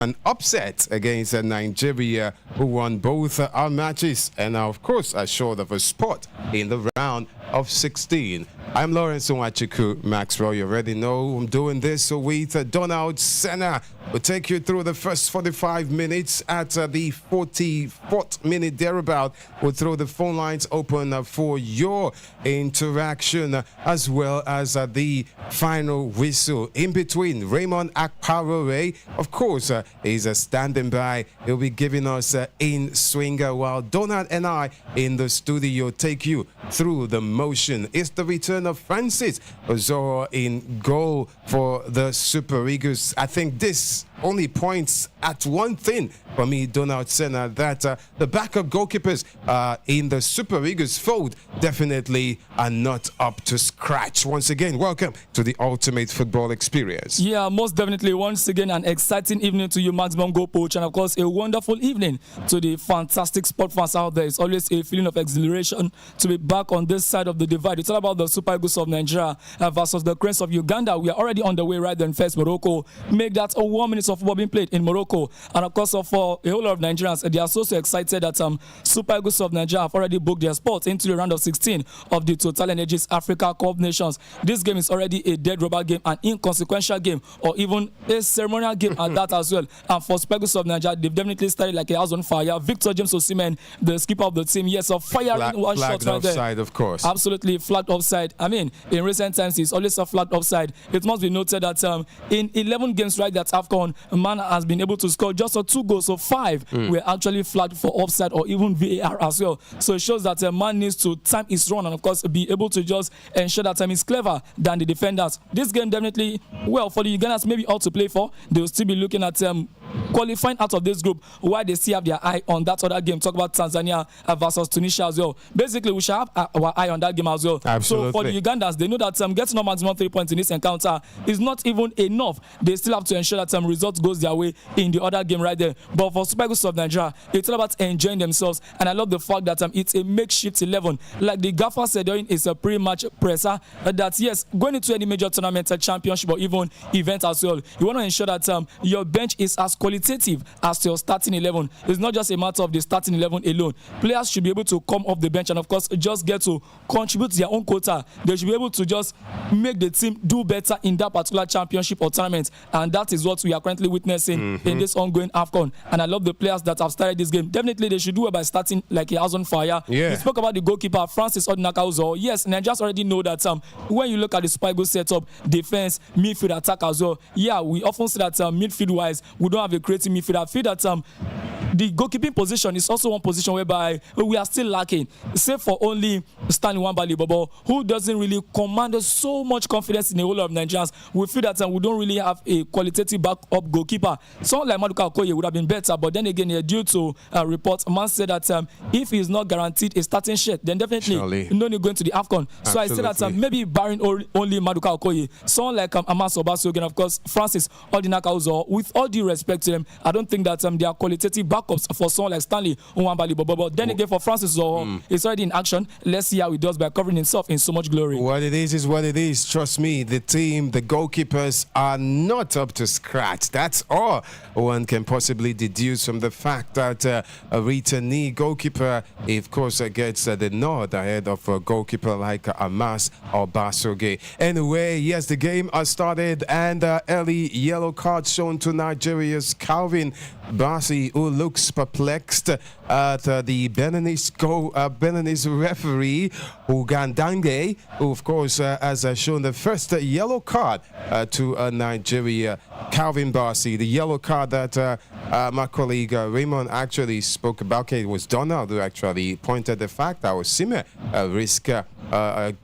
an upset against Nigeria, who won both our matches and are, of course, assured of a spot in the round of 16. I'm Lawrence Onwachuku Maxwell. You already know I'm doing this with Donald Senna. We'll take you through the first 45 minutes. At the 44th minute thereabout, we'll throw the phone lines open for your interaction, as well as the final whistle. In between, Raymond Akparore, of course, is standing by. He'll be giving us in swinger, while Donald and I in the studio take you through the motion. It's the return of Francis Ozoro in goal for the Super Eagles. I think this only points at one thing for me, Donald Senna, that the backup goalkeepers in the Super Eagles fold definitely are not up to scratch. Once again, welcome to the ultimate football experience. Yeah, most definitely. Once again, an exciting evening to you, Maximum Goal Coach, and of course, a wonderful evening to the fantastic sport fans out there. It's always a feeling of exhilaration to be back on this side of the divide. It's all about the Super Eagles of Nigeria versus the Cranes of Uganda. We are already on the way right then. First, Morocco. Make that 1 minute of football being played in Morocco. And of course, for a whole lot of Nigerians, they are so excited that Super Eagles of Nigeria have already booked their spot into the round of 16 of the Total Energies Africa Cup Nations. This game is already a dead rubber game, an inconsequential game, or even a ceremonial game at that as well. And for Super Eagles of Nigeria, they've definitely started like a house on fire. Victor James Osimhen, the skipper of the team, yes, a firing one shot right there. Offside, of course. Absolutely flagged offside. I mean, in recent times, it's always a flagged offside. It must be noted that in 11 games right that Afcon, man has been able to score just 2 goals, so 5 were actually flagged for offside or even VAR as well. So it shows that a man needs to time his run and of course be able to just ensure that he's clever than the defenders. This game definitely, well, for the Ugandans, maybe all to play for. They'll still be looking at qualifying out of this group, while they still have their eye on that other game. Talk about Tanzania versus Tunisia as well. Basically, we shall have our eye on that game as well. Absolutely. So for the Ugandans, they know that getting a maximum 3 points in this encounter is not even enough. They still have to ensure that results goes their way in the other game right there. But for Super Eagles of Nigeria, it's all about enjoying themselves. And I love the fact that it's a makeshift 11. Like the gaffer said during his pre-match presser, that yes, going into any major tournament, a championship or even event as well, you want to ensure that your bench is as qualitative as your starting 11. It's not just a matter of the starting 11 alone. Players should be able to come off the bench and of course just get to contribute their own quota. They should be able to just make the team do better in that particular championship or tournament, and that is what we are currently witnessing in this ongoing Afcon. And I love the players that have started this game. Definitely they should do it by starting like a house on fire. Yeah. We spoke about the goalkeeper Francis Ozoro. Yes, Nigerians already know that when you look at the Super Eagles setup, defense, midfield, attack as well, yeah, we often say that midfield wise we don't have a creative midfield. I feel that the goalkeeping position is also one position whereby we are still lacking, save for only Stanley Wambali Bobo, who doesn't really command so much confidence in the whole of Nigerians. We feel that we don't really have a qualitative backup goalkeeper. Someone like Maduka Okoye would have been better, but then again, due to reports, man said that if he is not guaranteed a starting shirt, then definitely no need going to the Afcon. So I say that maybe barring only Maduka Okoye, someone like Amas Obasogi, and of course Francis Ozoro, with all due respect to them, I don't think that they are qualitative backups for someone like Stanley Nwambali Bobo. But then again, for Francis Ozoro, it's already in action. Let's see how he does by covering himself in so much glory. What it is what it is. Trust me, the team, the goalkeepers are not up to scratch. That's all one can possibly deduce from the fact that a returnee goalkeeper, of course, gets the nod ahead of a goalkeeper like Amas or Basoge. Anyway, yes, the game has started, and early yellow card shown to Nigeria's Calvin Bassey, who looks perplexed at the Beninese referee Ugandange, who of course has shown the first yellow card to Nigeria. Calvin Bassey, the yellow card that my colleague Raymond actually spoke about. Okay, it was Donald who actually pointed the fact that Osimhen risk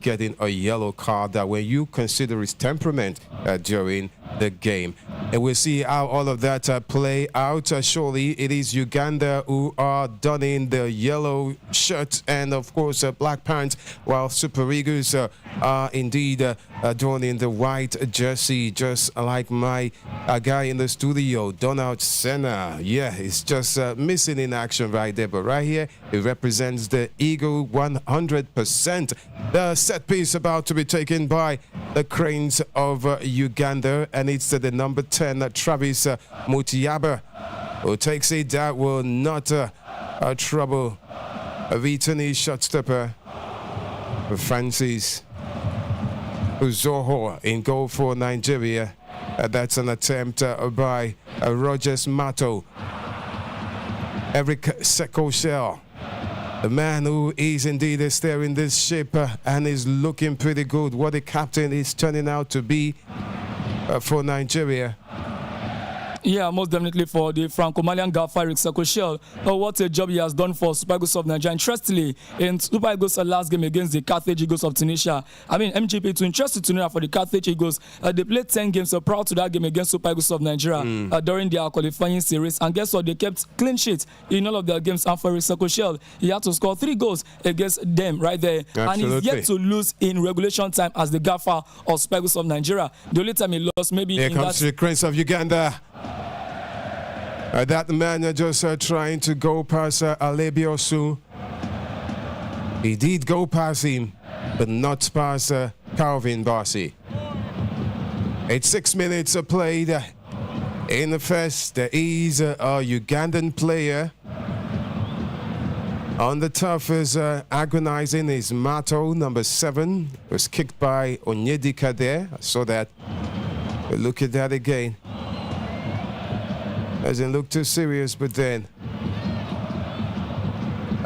getting a yellow card when you consider his temperament during the game. And we'll see how all of that play out. Surely it is Uganda who are donning the yellow shirt and of course black pants, while Super Eagles are indeed donning the white jersey, just like my guy in the studio, Donald Senna. Yeah, it's just missing in action right there, but right here it represents the Eagle 100%. The set piece about to be taken by the Cranes of Uganda, and it's the number 10 Travis Mutiyaba who takes it. That will not trouble a Vitani shot stopper. Francis Uzoho in goal for Nigeria. That's an attempt by Rogers Mato. Eric Sekoshel, the man who is indeed steering this ship and is looking pretty good. What the captain is turning out to be for Nigeria. Yeah, most definitely for the Franco-Malian Gaffer Eric Sekoshel. What a job he has done for Super Eagles of Nigeria. Interestingly, in Super Eagles' last game against the Carthage Eagles of Tunisia, MGP, to interest to Tunisia for the Carthage Eagles, they played 10 games, so proud to that game against Super Eagles of Nigeria during their qualifying series. And guess what? They kept clean sheets in all of their games. And for Eric Sekoshel, he had to score 3 goals against them right there. Absolutely. And he's yet to lose in regulation time as the Gaffer of Super Eagles of Nigeria. The only time he lost, maybe Here in comes the Prince of Uganda. That man just trying to go past Alebiosu. He did go past him, but not past Calvin Barsi. It's 6 minutes played in the first. There is a Ugandan player on the turf is agonizing. Is Mato, number 7, was kicked by Onyedika there. I saw that. But look at that again. Doesn't look too serious, but then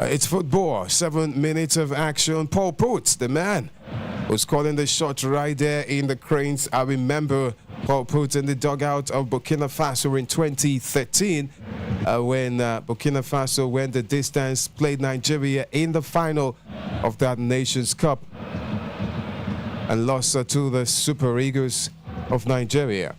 it's football. 7 minutes of action. Paul Poots, the man, was calling the shot right there in the cranes. I remember Paul Poots in the dugout of Burkina Faso in 2013 when Burkina Faso went the distance, played Nigeria in the final of that Nations Cup and lost to the Super Eagles of Nigeria.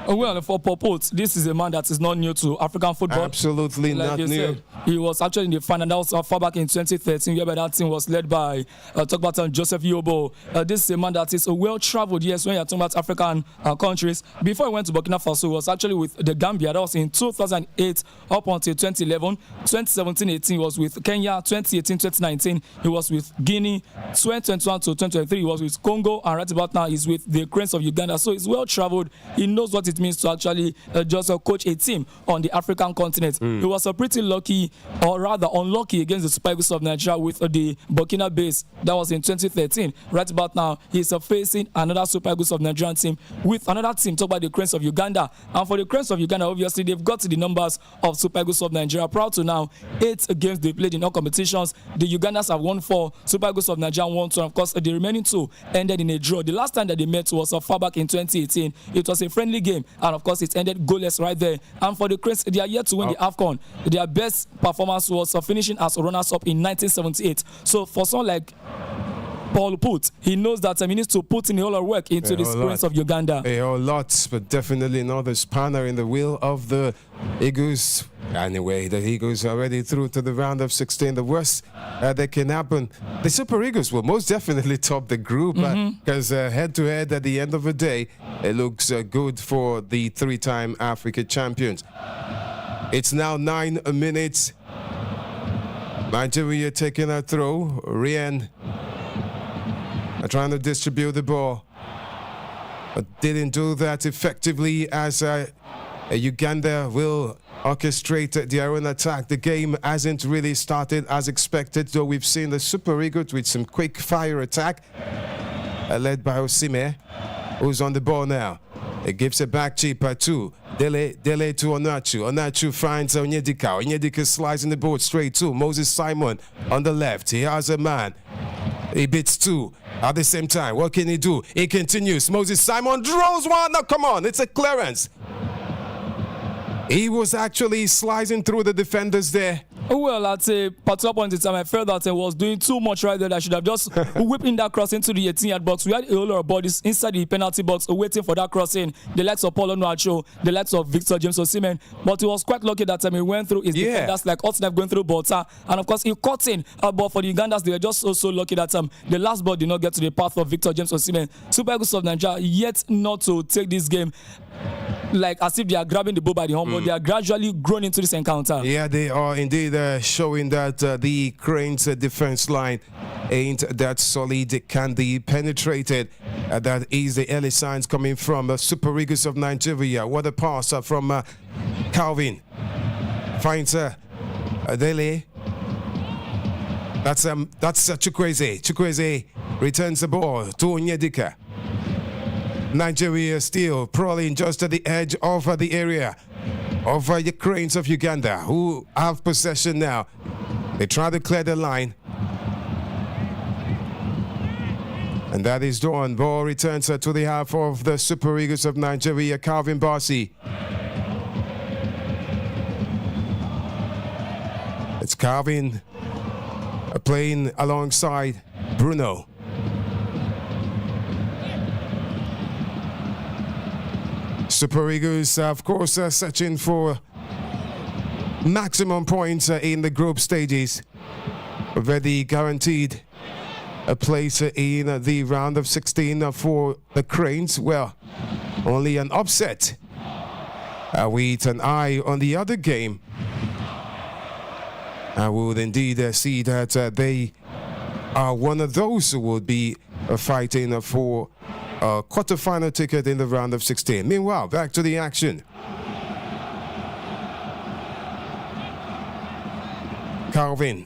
Well, for Popot, this is a man that is not new to African football. Absolutely like not new. Said, he was actually in the final. That was far back in 2013, where that team was led by talk about Joseph Yobo. This is a man that is well-traveled. Yes, when you're talking about African countries. Before he went to Burkina Faso, he was actually with the Gambia. That was in 2008 up until 2011. 2017-18 he was with Kenya. 2018-2019 he was with Guinea. 2021 to 2023 he was with Congo. And right about now he's with the Cranes of Uganda. So he's well-traveled. He knows what it means to actually just coach a team on the African continent. He was pretty lucky, or rather unlucky, against the Super Eagles of Nigeria with the Burkina base. That was in 2013. Right about now, he's facing another Super Eagles of Nigerian team with another team, talk about the Cranes of Uganda. And for the Cranes of Uganda, obviously, they've got the numbers of Super Eagles of Nigeria. Proud to now, 8 games they played in all competitions. The Ugandans have won 4, Super Eagles of Nigeria won 2. And of course, the remaining 2 ended in a draw. The last time that they met was far back in 2018. It was a friendly game. And of course, it ended goalless right there. And for the Cranes, they are yet to win the Afcon. Their best performance was finishing as runners-up in 1978. So for someone like Paul Put, he knows that he needs to put in a whole lot of work into the Cranes of Uganda. A whole lot, but definitely not the spanner in the wheel of the Eagles. Anyway, the Eagles are already through to the round of 16. The worst that can happen, the Super Eagles will most definitely top the group because head-to-head at the end of the day, it looks good for the 3-time Africa champions. It's now 9 minutes. Nigeria taking a throw. Rien trying to distribute the ball, but didn't do that effectively as Uganda will orchestrate their own attack. The game hasn't really started as expected, though we've seen the Super Eagles with some quick fire attack led by Osime, who's on the ball now. It gives it back cheaper to Dele to Onachu. Onachu finds Onyedika. Onyedika slides in the board straight to Moses Simon on the left. He has a man. He beats 2 at the same time. What can he do? He continues. Moses Simon draws one. No, come on. It's a clearance. He was actually sliding through the defenders there. Well, at a particular point in time, I felt that I was doing too much right there. I should have just whipped in that cross into the 18-yard box. We had a whole lot of bodies inside the penalty box waiting for that crossing. The likes of Paulo Nuacho, the likes of Victor James Osimhen. But he was quite lucky that time he went through his defenders like Otnef going through Bota. And of course, he caught in. But for the Ugandans, they were just so lucky that the last ball did not get to the path of Victor James Osimhen. Super Eagles of Nigeria yet not to take this game like as if they are grabbing the bull by the horn, but they are gradually growing into this encounter. Yeah, they are indeed showing that the Cranes defense line ain't that solid. It can be penetrated. That is the early signs coming from Super Eagles of Nigeria. What a pass from Calvin. finds Adele. That's Chukwueze. Chukwueze returns the ball to Onyedika. Nigeria still prowling just at the edge of the area of the Cranes of Uganda, who have possession now. They try to clear the line. And that is done. Ball returns to the half of the Super Eagles of Nigeria, Calvin Bassey. It's Calvin playing alongside Bruno. Super Eagles, of course, searching for maximum points in the group stages. Already guaranteed a place in the round of 16 for the Cranes. Well, only an upset. With an eye on the other game, I would indeed see that they are one of those who would be fighting for a quarter-final ticket in the round of 16. Meanwhile, back to the action. Calvin.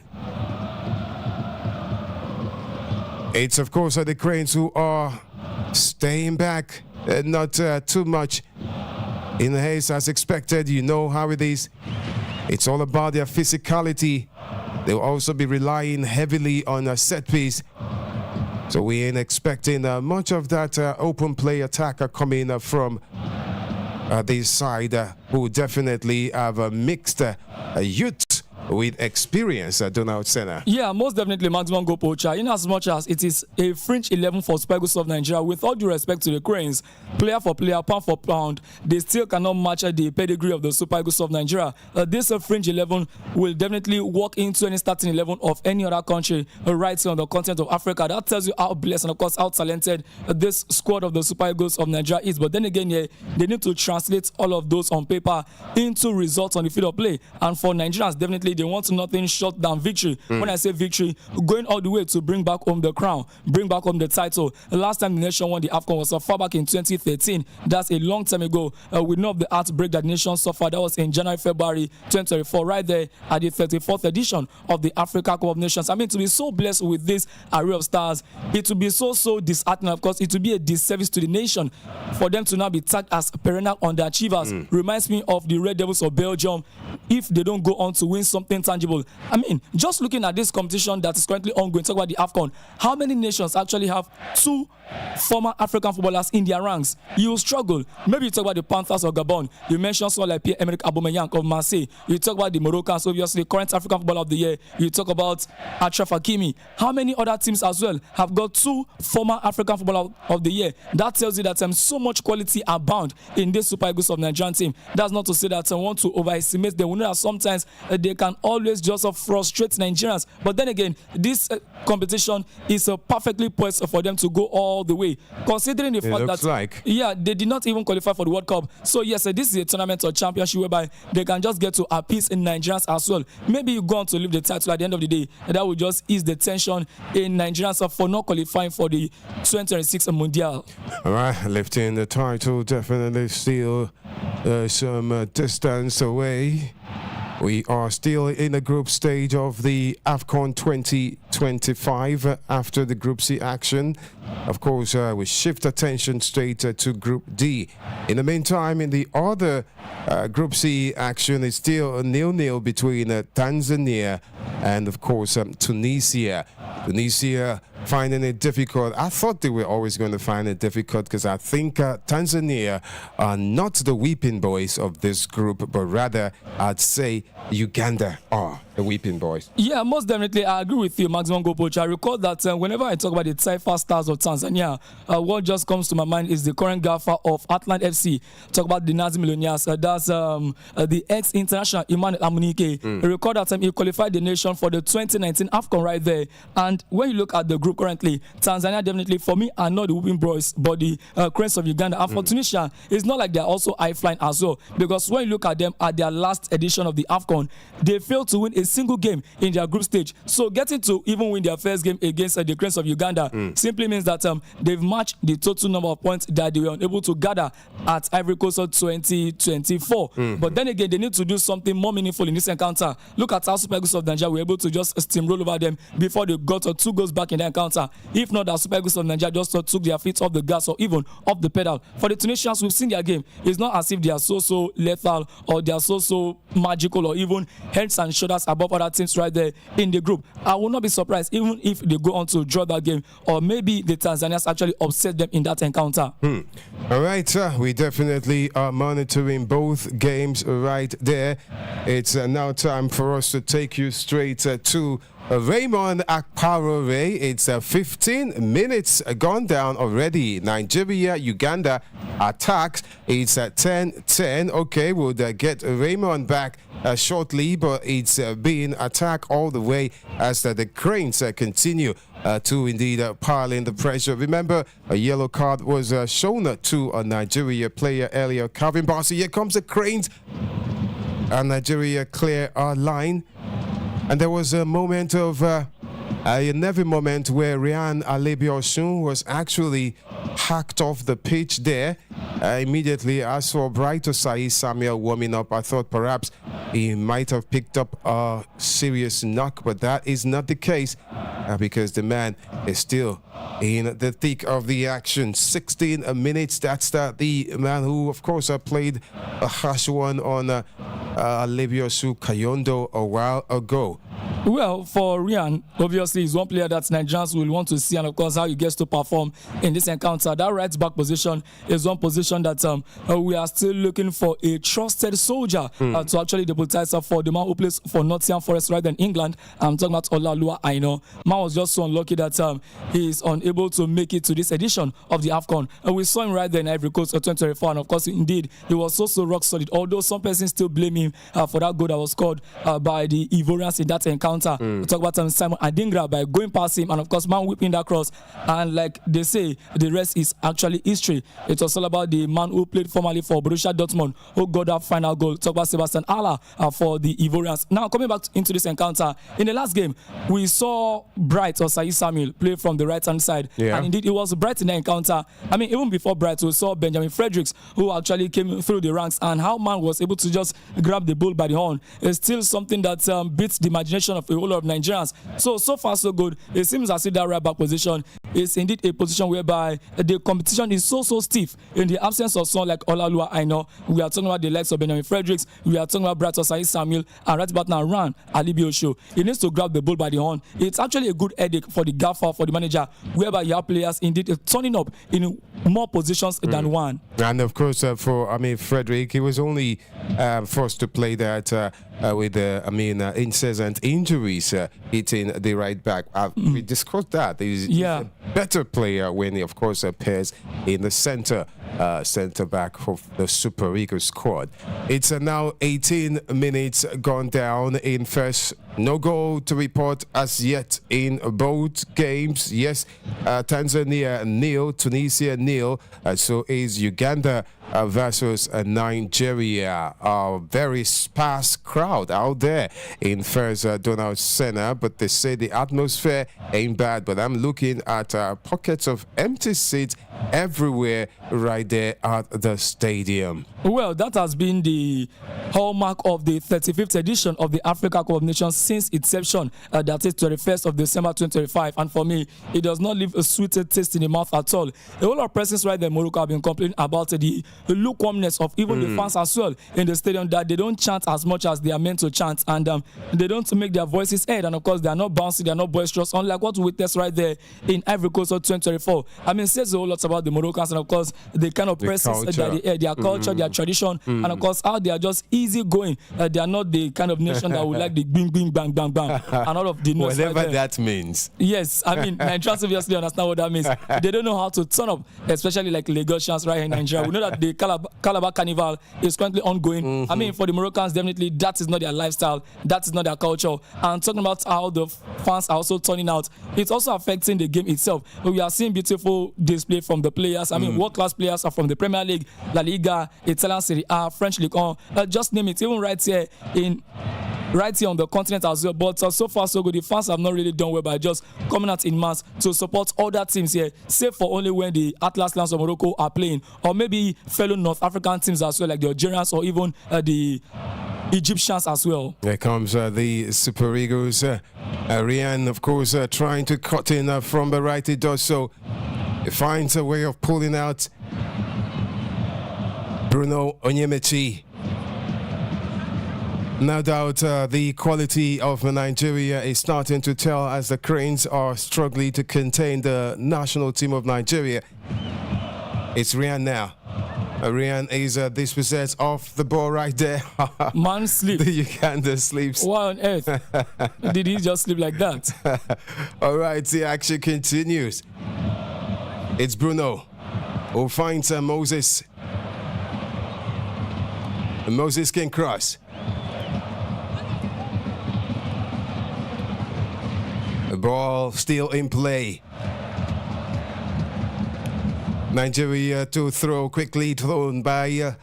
It's, of course, the Cranes who are staying back, not too much in haste as expected. You know how it is. It's all about their physicality. They'll also be relying heavily on a set piece. So we ain't expecting much of that open play attacker coming from this side, who definitely have a mixed youth with experience, Donald Senna. Yeah, most definitely maximum goal poacher. In as much as it is a fringe 11 for Super Eagles of Nigeria, with all due respect to the Cranes, player for player, pound for pound, they still cannot match the pedigree of the Super Eagles of Nigeria. This fringe 11 will definitely walk into any starting 11 of any other country right here on the continent of Africa. That tells you how blessed and, of course, how talented this squad of the Super Eagles of Nigeria is. But then again, yeah, they need to translate all of those on paper into results on the field of play. And for Nigerians, definitely, they want nothing short than victory. When I say victory, going all the way to bring back home the crown, bring back home the title. The last time the nation won the Afcon was far back in 2013. That's a long time ago. We know of the outbreak that the nation suffered. That was in January, February 2024, right there at the 34th edition of the Africa Cup of Nations. I mean, to be so blessed with this array of stars, it will be so disheartening. Of course, it will be a disservice to the nation for them to now be tagged as perennial underachievers. Reminds me of the Red Devils of Belgium if they don't go on to win something tangible. I mean, just looking at this competition that is currently ongoing, talk about the Afcon, how many nations actually have two former African footballers in their ranks? You will struggle. Maybe you talk about the Panthers of Gabon. You mentioned someone like Pierre-Emerick Aubameyang of Marseille. You talk about the Moroccans, obviously, current African footballer of the year. You talk about Achraf Hakimi. How many other teams as well have got two former African footballer of the year? That tells you that so much quality abound in this Super Eagles of Nigerian team. That's not to say that I want to overestimate them. We know that sometimes they can always just frustrate Nigerians. But then again, this competition is perfectly poised for them to go all the way, considering the fact that yeah, they did not even qualify for the World Cup. So yes, this is a tournament or championship whereby they can just get to appease in Nigerians as well. Maybe you go on to leave the title at the end of the day, and that will just ease the tension in Nigerians for not qualifying for the 2026 Mundial. All right, lifting the title definitely still some distance away. We are still in the group stage of the Afcon 2025 after the Group C action. Of course, we shift attention straight to Group D. In the meantime, in the other Group C action, it's still a 0-0 between Tanzania and, of course, Tunisia. Tunisia finding it difficult. I thought they were always going to find it difficult because I think Tanzania are not the weeping boys of this group, but rather I'd say Uganda are the weeping boys. Yeah, most definitely. I agree with you, Maximum Goal Poacher. I recall that whenever I talk about the Taifa Stars of Tanzania, what just comes to my mind is the current gaffer of Atlant FC. Talk about the Nazi Millionaires. That's the ex-international Emmanuel Amunike. I recall that he qualified the nation for the 2019 Afcon right there. And when you look at the group currently, Tanzania definitely for me are not the whooping boys, but the Cranes of Uganda. And for Tunisia, it's not like they're also high flying as well, because when you look at them at their last edition of the Afcon, they failed to win a single game in their group stage. So getting to even win their first game against the Cranes of Uganda simply means that they've matched the total number of points that they were unable to gather at Ivory Coast 2024. But then again, they need to do something more meaningful in this encounter. Look at how Super Eagles of Nigeria were able to just steamroll over them before they got 2 goals back in the encounter. If not, the Super Eagles of Nigeria just took their feet off the gas or even off the pedal. For the Tunisians, we've seen their game. It's not as if they are so lethal or they are so magical or even heads and shoulders above other teams right there in the group. I will not be surprised even if they go on to draw that game, or maybe the Tanzanians actually upset them in that encounter. All right, we definitely are monitoring both games right there. It's now time for us to take you straight to Raymond Akparore. It's 15 minutes gone down already. Nigeria, Uganda attacks. It's 10-10. Okay, we'll get Raymond back shortly, but it's being attacked all the way as the Cranes continue to indeed pile in the pressure. Remember, a yellow card was shown to a Nigeria player earlier, Calvin Bassey. Here comes the Cranes, and Nigeria clear our line. And there was a moment of a nervy moment where Ryan Alebiosun was actually hacked off the pitch there. Immediately, I saw Brighto Saeed Samuel warming up. I thought perhaps he might have picked up a serious knock, but that is not the case because the man is still in the thick of the action. 16 minutes. That's the man who, of course, played a harsh one on Alebiosun Kayondo a while ago. Well, for Ryan, obviously, he's one player that Nigerians will want to see, and of course, how he gets to perform in this encounter. That right back position is one position that we are still looking for a trusted soldier to actually deputize for the man who plays for Nottingham Forest right in England. I'm talking about Olalua Aina. Man was just so unlucky that he is unable to make it to this edition of the Afcon. And we saw him right there in Ivory Coast 2024, and of course, indeed, he was so rock solid. Although some persons still blame him for that goal that was scored by the Ivorians in that encounter. We talk about Simon Adingra by going past him, and of course, man whipping that cross. And like they say, the rest is actually history. It was all about the man who played formerly for Borussia Dortmund, who got that final goal. Talk about Sebastian Haller for the Ivorians. Now, coming back into this encounter, in the last game, we saw Bright or Saeed Samuel play from the right-hand side. Yeah. And indeed, it was Bright in the encounter. I mean, even before Bright, we saw Benjamin Fredericks, who actually came through the ranks, and how man was able to just grab the bull by the horn is still something that beats the imagination of a whole lot of Nigerians. So far, so good. It seems as if that right back position is indeed a position whereby the competition is so stiff in the absence of someone like Olalua Aina. We are talking about the likes of Benjamin Fredericks. We are talking about Bright Saeed Samuel, and right about now, Ryan Alebiosun. He needs to grab the bull by the horn. It's actually a good headache for the gaffer, for the manager, whereby you have players indeed turning up in more positions than one. And of course, Frederick, he was only forced to play that with incessant injuries hitting the right back. We discussed that. He's a better player when he, of course, appears in the center back for the Super Eagles squad. It's now 18 minutes gone down in first. No goal to report as yet in both games. Yes, Tanzania 0, Tunisia 0. So is Uganda versus Nigeria. A very sparse crowd out there in first Donald Senna, but they say the atmosphere ain't bad. But I'm looking at pockets of empty seats everywhere right there at the stadium. Well, that has been the hallmark of the 35th edition of the Africa Cup of Nations since inception. That is 21st of December 2025. And for me, it does not leave a sweeter taste in the mouth at all. A whole lot of persons right there in Morocco have been complaining about the lukewarmness of even the fans as well in the stadium, that they don't chant as much as they are meant to chant, and they don't make their voices heard, and of course they are not bouncy, they are not boisterous, unlike what we witnessed right there in Ivory Coast 2024. I mean, says a whole lot about the Moroccans, and of course the kind of presence their culture, their tradition, and of course how they are just easy going. They are not the kind of nation that would like the bing bing bang bang bang and all of the noise. Whatever that means. Yes, I mean Nigerians obviously understand what that means. They don't know how to turn up, especially like Lagosians right here in Nigeria. We know that the Calabar Carnival is currently ongoing. I mean, for the Moroccans, definitely that is not their lifestyle, that is not their culture. And talking about how the fans are also turning out, it's also affecting the game itself. We are seeing beautiful display from the players. I mean, world-class players are from the Premier League, La Liga, Italian Serie A, French League 1, just name it, even right here on the continent as well. But so far so good. The fans have not really done well by just coming out in mass to support other teams here, save for only when the Atlas Lions of Morocco are playing, or maybe fellow North African teams as well, like the Algerians or even the Egyptians as well. Here comes the Super Eagles. Rian, of course, trying to cut in from the right. He does so. He finds a way of pulling out Bruno Onyemaechi. No doubt the quality of Nigeria is starting to tell as the Cranes are struggling to contain the national team of Nigeria. It's Rian now. Rian is dispossessed off the ball right there. Man sleep. The Uganda sleeps. Why on earth did he just sleep like that? All right, the action continues. It's Bruno who finds Moses. Moses can cross. The ball still in play. Nigeria to throw, quickly thrown by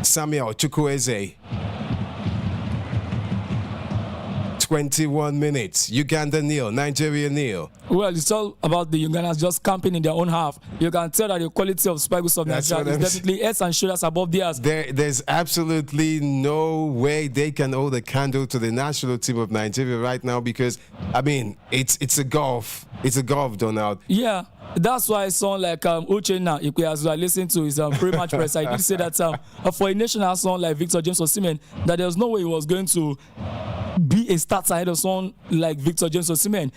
Samuel Chukwueze. 21 minutes. Uganda nil, Nigeria nil. Well, it's all about the Ugandans just camping in their own half. You can tell that the quality of Super Eagles of Nigeria is definitely heads and shoulders above theirs. There's absolutely no way they can hold a candle to the national team of Nigeria right now because, I mean, it's a golf. It's a golf done out. Yeah. That's why someone like Uchenna, if as I listen to his pre-match press, I did say that for a national someone like Victor James Osimhen, that there was no way he was going to be a starter ahead of someone like Victor James Osimhen.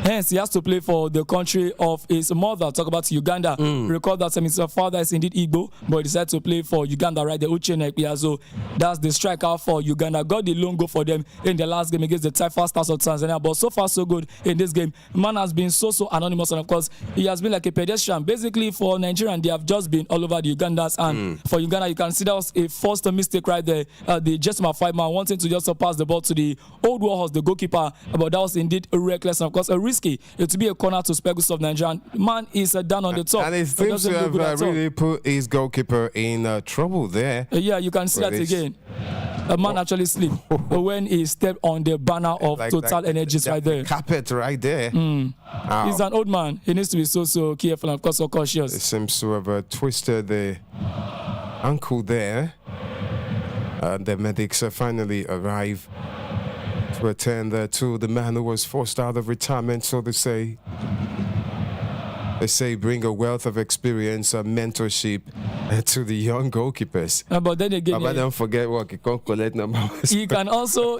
Hence, he has to play for the country of his mother. Talk about Uganda. Recall that his father is indeed Igbo, but he decided to play for Uganda, right? The Uchenna Ekpiazo. That's the striker for Uganda. Got the lone goal for them in the last game against the Taifa Stars of Tanzania. But so far, so good in this game. Man has been so anonymous, and of course, he has been like a pedestrian. Basically, for Nigeria, they have just been all over the Ugandans. And for Uganda, you can see that was a first mistake right there. The Jesma 5-man wanting to just pass the ball to the old warhorse, the goalkeeper. But that was indeed reckless, and of course, a risky. It to be a corner to Super Eagles of Nigeria. Man is down on the top. And it seems to have really put his goalkeeper in trouble there. Yeah, you can see that again. A man actually sleep when he stepped on the banner of Total Energies right there. Carpet right there. He's an old man. He needs to be so careful and of course so cautious. It seems to have twisted the ankle there. The medics finally arrive to attend to the man who was forced out of retirement, so they say. They say bring a wealth of experience and mentorship to the young goalkeepers. But then again, don't forget what he can't collect numbers. You can also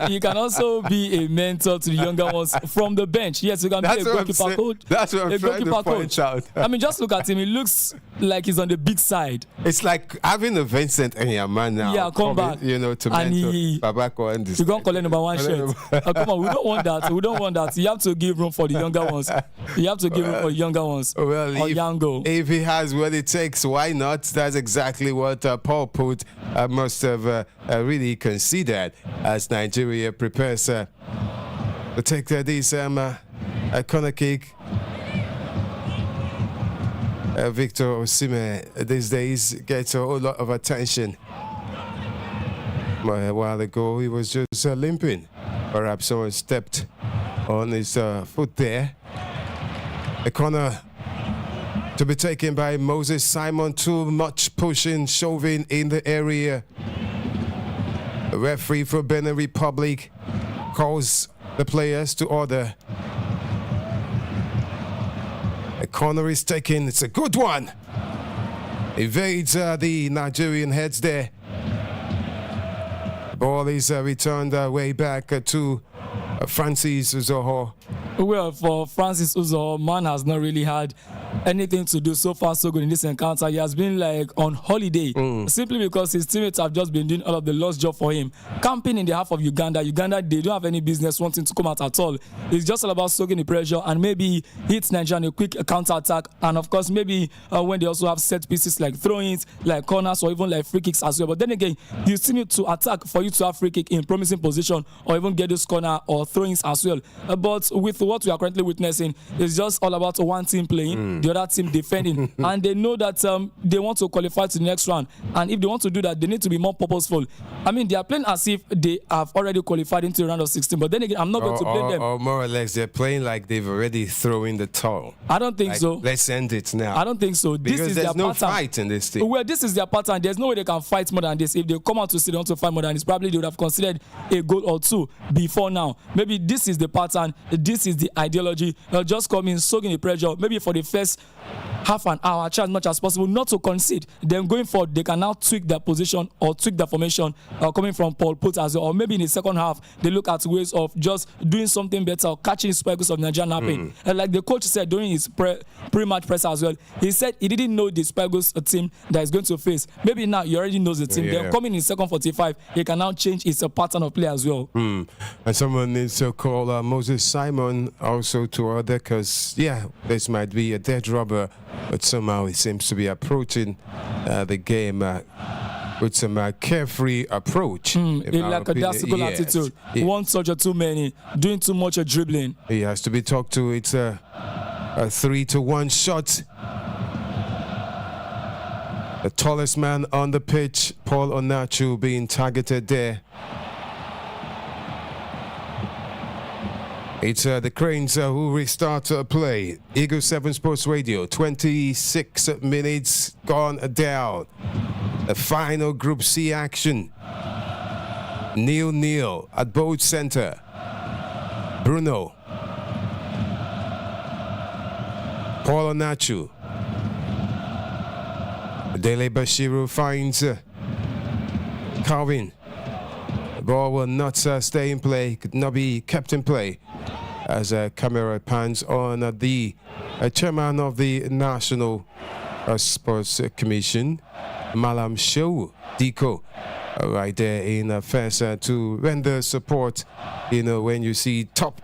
be a mentor to the younger ones from the bench. Yes, you can be a goalkeeper coach. That's what I'm trying to point out. I mean, just look at him. He looks like he's on the big side. It's like having a Vincent Enyaman now. Yeah, come back. You know, to mentor Babako and this. You can't collect number one shirt. Come on, we don't want that. We don't want that. You have to give room for the younger ones. You have to give room for the younger ones. Well, if he has what it takes, why not? That's exactly what Paul Put must have really considered as Nigeria prepares to take this corner kick. Victor Osimhen these days gets a whole lot of attention. A while ago, he was just limping. Perhaps someone stepped on his foot there. A corner to be taken by Moses Simon. Too much pushing, shoving in the area. The referee for Benin Republic calls the players to order. A corner is taken. It's a good one. Evades the Nigerian heads there. Ball is returned way back to Francis Uzoho. Well, for Francis Uzoho, man has not really had anything to do. So far so good in this encounter. He has been like on holiday simply because his teammates have just been doing all of the lost job for him. Camping in the half of Uganda, they don't have any business wanting to come out at all. It's just all about soaking the pressure and maybe hit Nigeria on a quick counter attack, and of course maybe when they also have set pieces like throw-ins, like corners, or even like free kicks as well. But then again, you still need to attack for you to have free kick in promising position or even get those corner or throw-ins as well. But with what we are currently witnessing, it's just all about one team playing, the other team defending, and they know that they want to qualify to the next round, and if they want to do that, they need to be more purposeful. I mean, they are playing as if they have already qualified into the round of 16, but then again, I'm not going to blame them. Or more or less, they're playing like they've already thrown in the towel. I don't think like, so. Let's end it now. I don't think so. Because this is there's their no pattern. fight in this team. Well, this is their pattern. There's no way they can fight more than this. If they come out to say they want to fight more than this, probably they would have considered a goal or two before now. Maybe this is the pattern. This is the ideology. They'll just come in, soaking the pressure. Maybe for the first half an hour, try as much as possible not to concede. Then going forward, they can now tweak their position or tweak their formation coming from Paul Put as well. Or maybe in the second half, they look at ways of just doing something better or catching the Spikes of Nigeria napping. And like the coach said during his pre-match press as well, he said he didn't know the Spikes team that he's going to face. Maybe now he already knows the team. They're coming in second 45. He can now change his pattern of play as well. And someone needs to call Moses Simon also to order, because, this might be a dead rubber, but somehow he seems to be approaching the game with some carefree approach. Like a classical attitude. One touch or too many, doing too much dribbling. He has to be talked to. It's a 3-1 shot. The tallest man on the pitch, Paul Onachu, being targeted there. It's the Cranes who restart play. Eagle 7 Sports Radio, 26 minutes gone down. The final Group C action. 0-0 at both center. Bruno. Paul Onachu. Dele Bashiru finds Calvin. The ball will not stay in play, could not be kept in play, as a camera pans on the chairman of the National Sports Commission, Malam Shehu Diko, right there in first to render support. You know, when you see top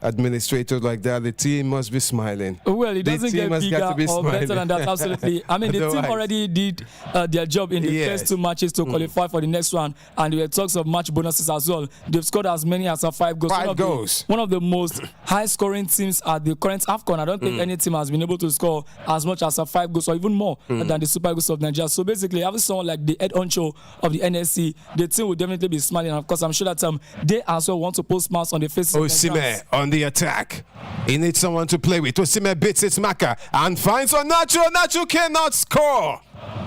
administrators like that, the team must be smiling. Well, it doesn't get bigger or smiling. better than that, absolutely. I mean, the team already did their job in the first two matches to qualify for the next one, and there were talks of match bonuses as well. They've scored as many as 5 goals. One of the most high-scoring teams at the current Afcon. I don't think any team has been able to score as much as 5 goals or even more than the Super Eagles of Nigeria. So basically, having someone like the head honcho of the NSC, the team will definitely be smiling. And of course, I'm sure that they as well want to post smiles on the faces of Osimhen on the attack. He needs someone to play with. Osimhen beats its marker and finds Onachu. Onachu cannot score.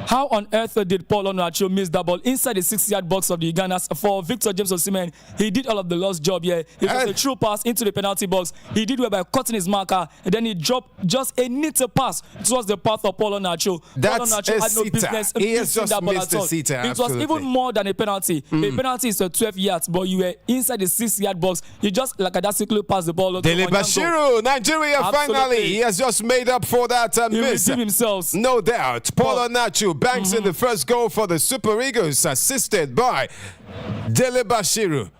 How on earth did Paul Onachu miss that ball inside the 6-yard box of the Ugandans for Victor James Osimhen? He did all of the lost job here. It was a true pass into the penalty box. He did well by cutting his marker, and then he dropped just a neat pass towards the path of Paul Onachu. Paul Onachu had no business missing that ball at all. It was even more than a penalty. A penalty is 12 yards, but you were inside the 6-yard box. You just like that simply passed the ball. Dele Bashiru, Nigeria finally. He has just made up for that miss. He himself. No doubt. Paul Onachu banks in the first goal for the Super Eagles, assisted by Dele Bashiru.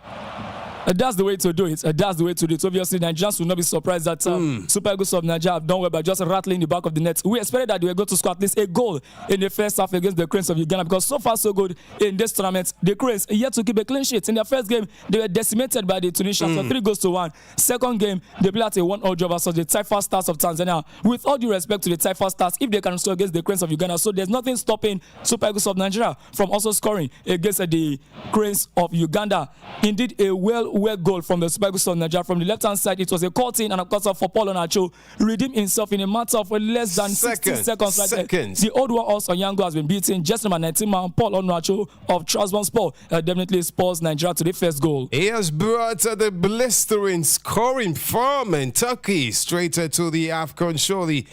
That's the way to do it. That's the way to do it. Obviously, Nigerians will not be surprised that Super Eagles of Nigeria have done well by just rattling the back of the net. We expected that they were going to score at least a goal in the first half against the Cranes of Uganda, because so far so good in this tournament. The Cranes yet to keep a clean sheet. In their first game, they were decimated by the Tunisians for 3-1. Second game, they played at a 1-0 draw versus the Taifa Stars of Tanzania. With all due respect to the Taifa Stars, if they can score against the Cranes of Uganda, so there's nothing stopping Super Eagles of Nigeria from also scoring against the Cranes of Uganda. Indeed, a well goal from the Super Eagles of Nigeria. From the left-hand side, it was a caught in, and of course for Paul Onachu, redeemed himself in a matter of less than 60 seconds. The old one also Yango has been beaten. Just number 19 man, Paul Onachu of Trabzonspor, definitely spurs Nigeria to the first goal. He has brought the blistering scoring form in Turkey straight to the Afcon. Surely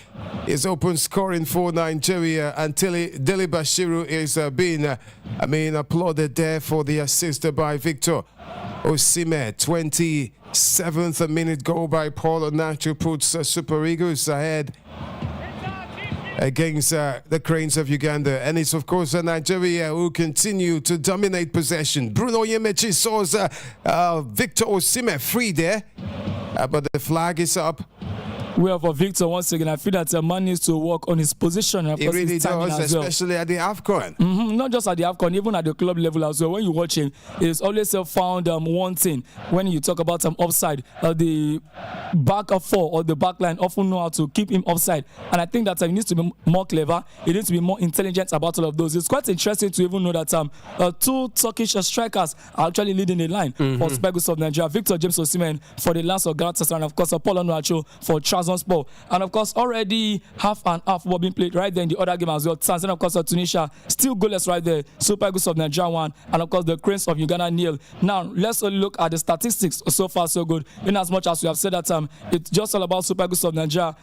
his open scoring for Nigeria until Dele Bashiru is being applauded there for the assist by Victor Osimhen, 27th minute goal by Paul Onachu puts Super Eagles ahead against the Cranes of Uganda. And it's, of course, Nigeria who continue to dominate possession. Bruno Yemechi saws Victor Osimhen free there, but the flag is up. Well, for Victor, once again, I feel that a man needs to work on his position. And He really does, especially at the Afcon. Not just at the Afcon, even at the club level as well. When you watch him, it's always found one thing. When you talk about offside, the back of four or the back line often know how to keep him offside. And I think that he needs to be more clever. He needs to be more intelligent about all of those. It's quite interesting to even know that two Turkish strikers are actually leading the line for Super Eagles of Nigeria. Victor James Osimhen for the Lions of Galatasaray, and of course, Paul Onachu for Trabzonspor. And of course, already half and half were being played right there in the other game as well. Tanzania, of course, Tunisia still goalless right there. Super Eagles of Nigeria 1, and of course the Cranes of Uganda 0. Now let's look at the statistics. So far so good. In as much as we have said that it's just all about Super Eagles of Nigeria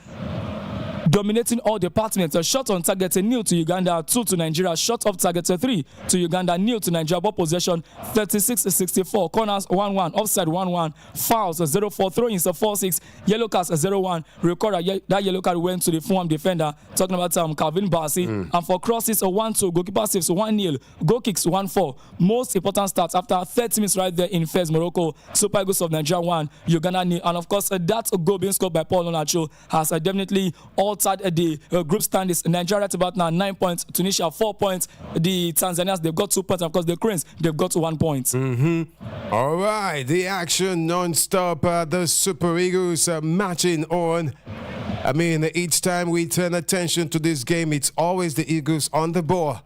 dominating all departments. A shot on target, 0 to Uganda, 2 to Nigeria. Shot off target, 3 to Uganda, 0 to Nigeria. Ball possession, 36-64. Corners, 1-1. Offside, 1-1. Fouls, 0-4. Throw-ins, 4-6. Yellow cards, 0-1. Record that yellow card went to the Fulham defender. Talking about Calvin Bassey. And for crosses, 1-2. Goalkeeper saves, 1-0. Goal kicks, 1-4. Most important stats after 30 minutes right there in Fez, Morocco. Super Eagles of Nigeria 1, Uganda 0. And of course, that goal being scored by Paul Onachu has definitely altered the group standings. Nigeria at about now 9 points, Tunisia 4 points, the Tanzanians they've got 2 points, and of course the Cranes they've got 1 point. All right, the action non-stop. The Super Eagles matching on. I mean, each time we turn attention to this game, it's always the Eagles on the ball.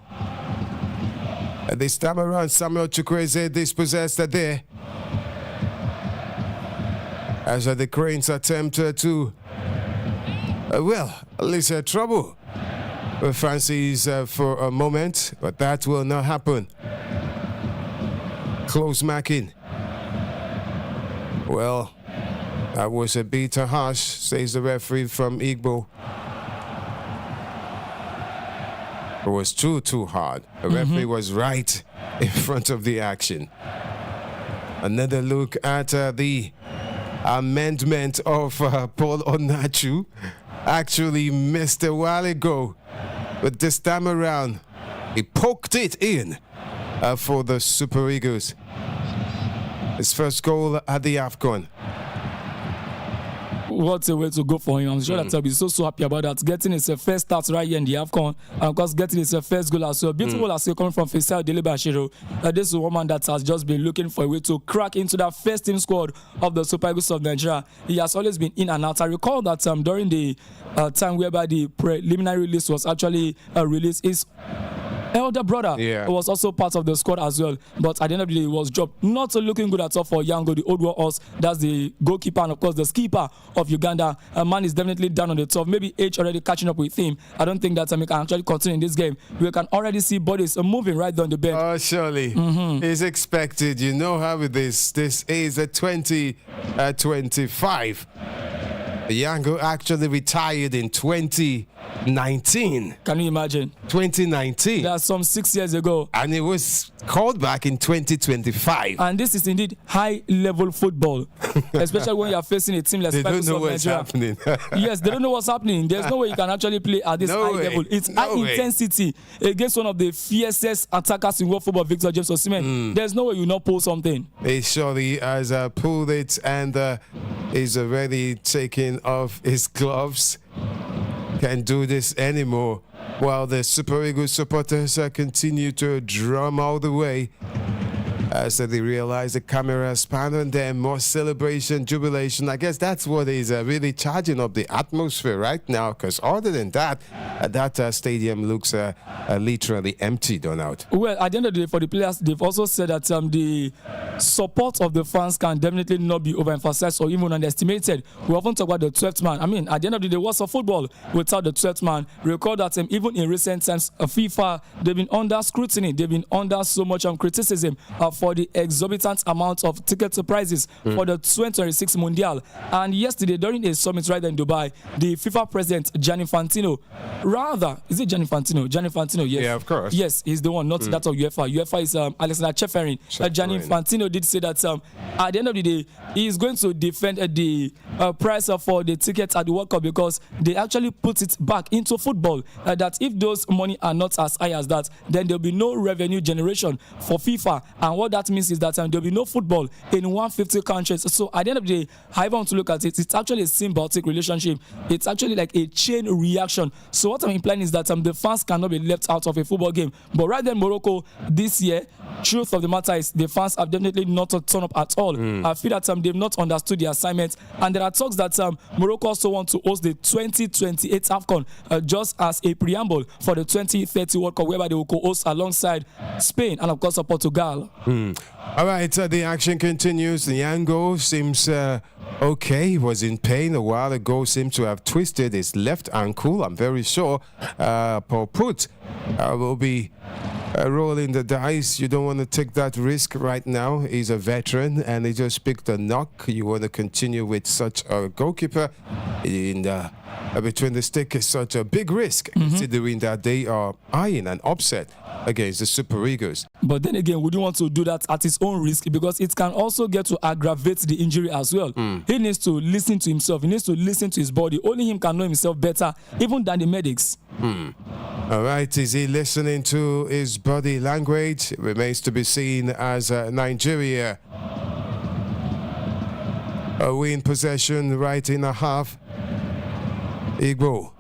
This time around, Samuel Chukwueze dispossessed there. As the Cranes attempt to at least trouble with Francis for a moment, but that will not happen. Close marking. Well, that was a bit harsh, says the referee from Igbo. It was too hard. The referee was right in front of the action. Another look at the amendment of Paul Onachu. Actually missed a while ago, but this time around he poked it in for the Super Eagles. His first goal at the Afcon. What a way to go for him. I'm sure that he'll be so happy about that. Getting his first start right here in the Afcon, and of course getting his first goal as well. Beautiful as well coming from Faisal Delebashiro. This is a woman that has just been looking for a way to crack into that first team squad of the Super Eagles of Nigeria. He has always been in and out. I recall that during the time whereby the preliminary list was actually released, his elder brother was also part of the squad as well, but at the end of the day he was dropped. Not looking good at all for Yango, the old war horse. That's the goalkeeper and of course the skipper of Uganda. A man is definitely down on the top. Maybe age already catching up with him. I don't think that he can actually continue in this game. We can already see bodies moving right down the bench. Oh, surely. It's expected. You know how it is. This is a 2025. Yango actually retired in 2019. Can you imagine? 2019. That's some 6 years ago. And it was called back in 2025. And this is indeed high-level football, especially when you are facing a team like They don't Spikes know of what's Nigeria. happening. Yes, they don't know what's happening. There's no way you can actually play at this high level. It's high intensity against one of the fiercest attackers in world football, Victor James Osimhen. There's no way you not pull something. He surely has pulled it and is already taking off his gloves. Can't do this anymore. While the Super Eagles supporters continue to drum all the way as they realize the camera span on them, more celebration, jubilation. I guess that's what is really charging up the atmosphere right now, because other than that, that stadium looks literally empty, Donald. Well, at the end of the day, for the players, they've also said that the support of the fans can definitely not be overemphasized or even underestimated. We often talk about the 12th man. I mean, at the end of the day, what's a football without the 12th man? Recall that even in recent times, FIFA, they've been under scrutiny. They've been under so much criticism for the exorbitant amount of ticket prices for the 2026 Mundial. And yesterday, during a summit right there in Dubai, the FIFA president, Gianni Infantino, is it Gianni Infantino? Gianni Infantino, yes. Yeah, of course. Yes, he's the one, not that of UEFA. UEFA is Alexander Cheferin. Gianni Infantino Mourinho did say that at the end of the day, he is going to defend the price for the tickets at the World Cup because they actually put it back into football. That if those money are not as high as that, then there'll be no revenue generation for FIFA. And what that means is that there'll be no football in 150 countries. So at the end of the day, however I want to look at it, it's actually a symbiotic relationship. It's actually like a chain reaction. So what I'm implying is that the fans cannot be left out of a football game. But right then, Morocco this year, truth of the matter is the fans have definitely not turned up at all. I feel that they've not understood the assignment, and there are talks that Morocco also want to host the 2028 Afcon just as a preamble for the 2030 World Cup, whereby they will co-host alongside Spain and of course Portugal. All right, the action continues. The Yango seems okay. He was in pain a while ago, seems to have twisted his left ankle. I'm very sure Paul Put will be rolling the dice. You don't want to take that risk right now. He's a veteran and he just picked a knock. You want to continue with such a goalkeeper in between the stick is such a big risk, considering that they are eyeing an upset against the Super Eagles. But then again, would you want to do that at his own risk? Because it can also get to aggravate the injury as well. He needs to listen to himself. He needs to listen to his body. Only him can know himself better, even than the medics. All right, is he listening to his body language? It remains to be seen as Nigeria win possession right in a half. Igbo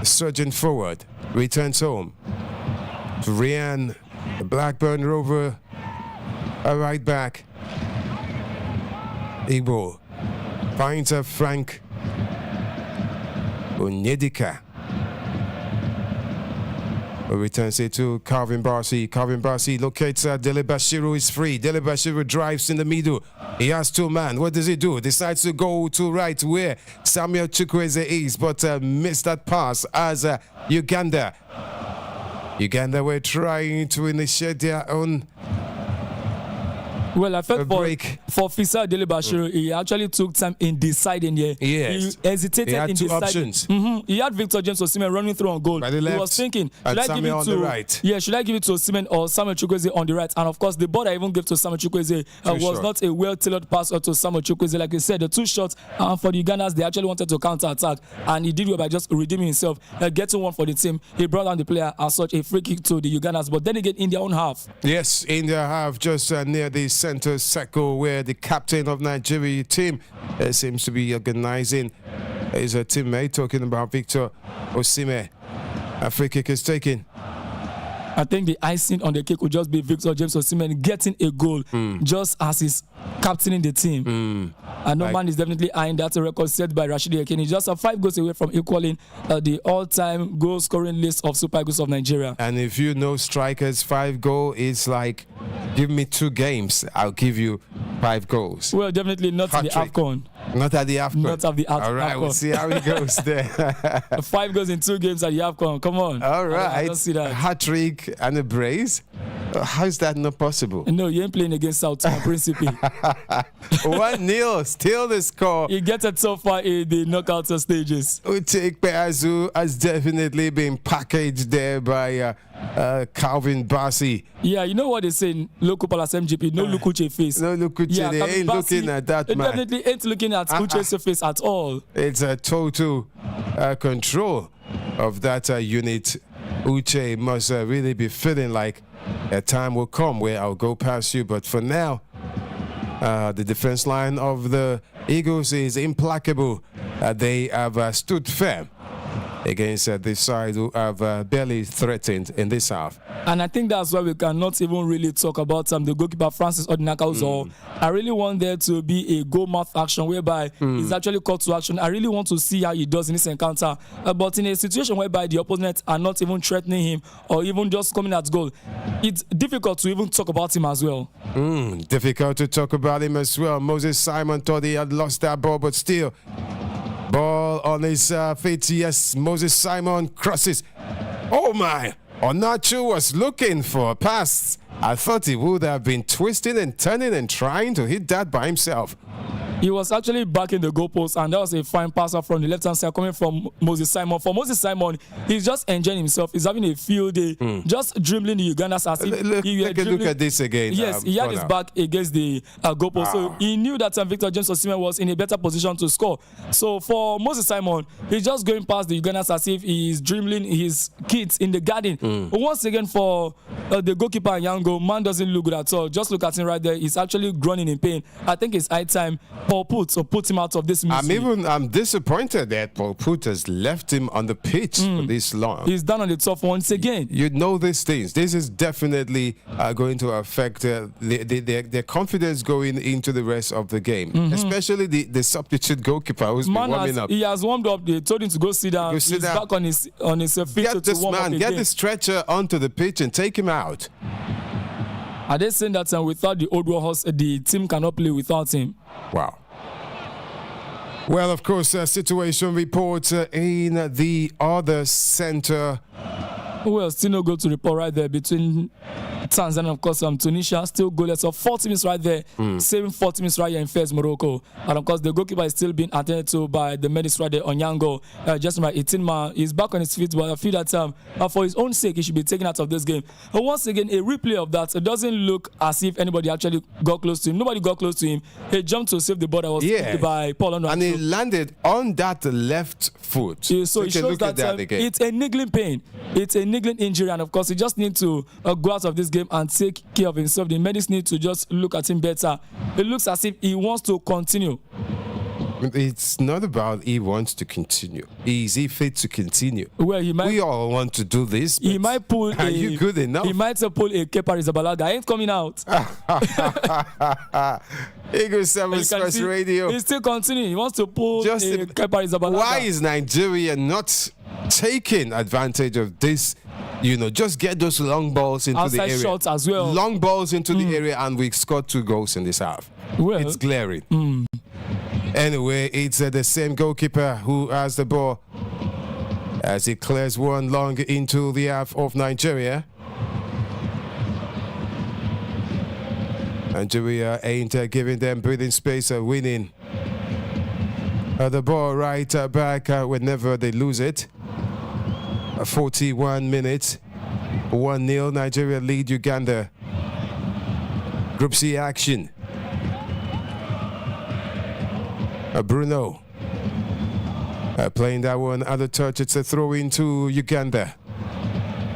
surging forward, returns home to Rian, the Blackburn Rover, a right back. Igbo finds a Frank Onyedika, returns it to Calvin Barsi. Calvin Barsi locates Dele Bashiru, is free. Dele Bashiru drives in the middle. He has two men. What does he do? Decides to go to right where Samuel Chukwueze is, but missed that pass as Uganda were trying to initiate their own. Well, I felt for Fisa Dele Bashiru, he actually took time in deciding here. Yes. He hesitated he had in two deciding. options. He had Victor James Osimhen running through on goal. By the left, he was thinking, should I give it on to the right? Yeah, should I give it to Osimhen or Samuel Chukwueze on the right? And of course, the ball I even gave to Samuel Chukwueze was not a well-tailored pass to Samuel Chukwueze. Like you said, the two shots for the Ugandans, they actually wanted to counter-attack, and he did well by just redeeming himself, getting one for the team. He brought down the player as such, a free kick to the Ugandans. But then again, in their own half. Yes, in their half, just near the center circle, where the captain of Nigeria team seems to be organizing his teammate, talking about Victor Osimhen. A free kick is taken. I think the icing on the cake would just be Victor James Osimhen getting a goal just as he's captaining the team. And no man is definitely eyeing that record set by Rashidi Ekene. Just 5 goals away from equaling the all-time goal-scoring list of Super Eagles of Nigeria. And if you know strikers, 5 goals is like, give me 2 games, I'll give you 5 goals. Well, definitely not in the Afcon. Not at the Afcon. Not at the Afcon. All right, we'll see how it goes there. 5 goals in 2 games at the Afcon. Come on. All right. I don't see that. A hat-trick and a brace. How is that not possible? No, you ain't playing against South Principe. 1-0, still the score. He gets it so far in the knockout stages. Utek Peazu has definitely been packaged there by Calvin Bassi. Yeah, you know what they say in local palace MGP, no Lukuche face. No Lukuche, yeah, they ain't looking at that they man. Definitely ain't looking at Uche's face at all. It's a total control of that unit. Uche must really be feeling like a time will come where I'll go past you, but for now, the defense line of the Eagles is implacable. They have stood firm against this side who have barely threatened in this half. And I think that's why we cannot even really talk about the goalkeeper Francis Odinaka. I really want there to be a goal-mouth action whereby he's actually called to action. I really want to see how he does in this encounter. But in a situation whereby the opponents are not even threatening him or even just coming at goal, it's difficult to even talk about him as well. Difficult to talk about him as well. Moses Simon thought he had lost that ball, but still, ball on his feet. Yes, Moses Simon crosses. Oh my! Onachu was looking for a pass. I thought he would have been twisting and turning and trying to hit that by himself. He was actually back in the goalpost, and that was a fine passer from the left-hand side coming from Moses Simon. For Moses Simon, he's just enjoying himself. He's having a field day, just dribbling the Ugandans as if he were look at this again. Yes, he had his back against the goalpost, so he knew that Victor James Osimhen was in a better position to score. So for Moses Simon, he's just going past the Ugandans as if he's dribbling his kids in the garden. But once again, for the goalkeeper Yango, man doesn't look good at all. Just look at him right there. He's actually groaning in pain. I think it's high time Paul put him out of this misery. I'm disappointed that Paul Put has left him on the pitch for this long. He's done on the top once again. You know these things. This is definitely going to affect their confidence going into the rest of the game, especially the substitute goalkeeper who's been warming up. He has warmed up. They told him to go sit down. He's back on his feet to warm up again. Get the stretcher onto the pitch and take him out. Are they saying that without the old warhorse, the team cannot play without him? Wow. Well, of course, situation report in the other center. Well, still no goal to report right there between Tanzania, of course, Tunisia. Still goalless of 40 minutes right there. Saving 40 minutes right here in Fez, Morocco. And of course, the goalkeeper is still being attended to by the medics right there, Onyango. Just my 18-man. He's back on his feet, but I feel that for his own sake, he should be taken out of this game. But once again, a replay of that. It doesn't look as if anybody actually got close to him. Nobody got close to him. He jumped to save the ball that was hit by Paul Onuachu. And he landed on that left foot. So it shows that it's a niggling pain. It's a niggling injury, and of course, he just needs to go out of this game and take care of himself. The medics need to just look at him better. It looks as if he wants to continue. It's not about he wants to continue. Is he fit to continue? Well, we all want to do this. He might pull. Are you good enough? He might pull a Kepa Arrizabalaga. I ain't coming out. Eagle 7 Sports Radio. He's still continuing. He wants to pull a Kepa Arrizabalaga. Why is Nigeria not taking advantage of this? You know, just get those long balls into outside the area. Shots as well. Long balls into the area, and we scored 2 goals in this half. Well, it's glaring. Anyway, it's the same goalkeeper who has the ball as he clears one long into the half of Nigeria. Nigeria ain't giving them breathing space, winning the ball right back whenever they lose it. 41 minutes, 1-0, Nigeria lead Uganda. Group C action. Bruno playing that one at the touch. It's a throw into Uganda.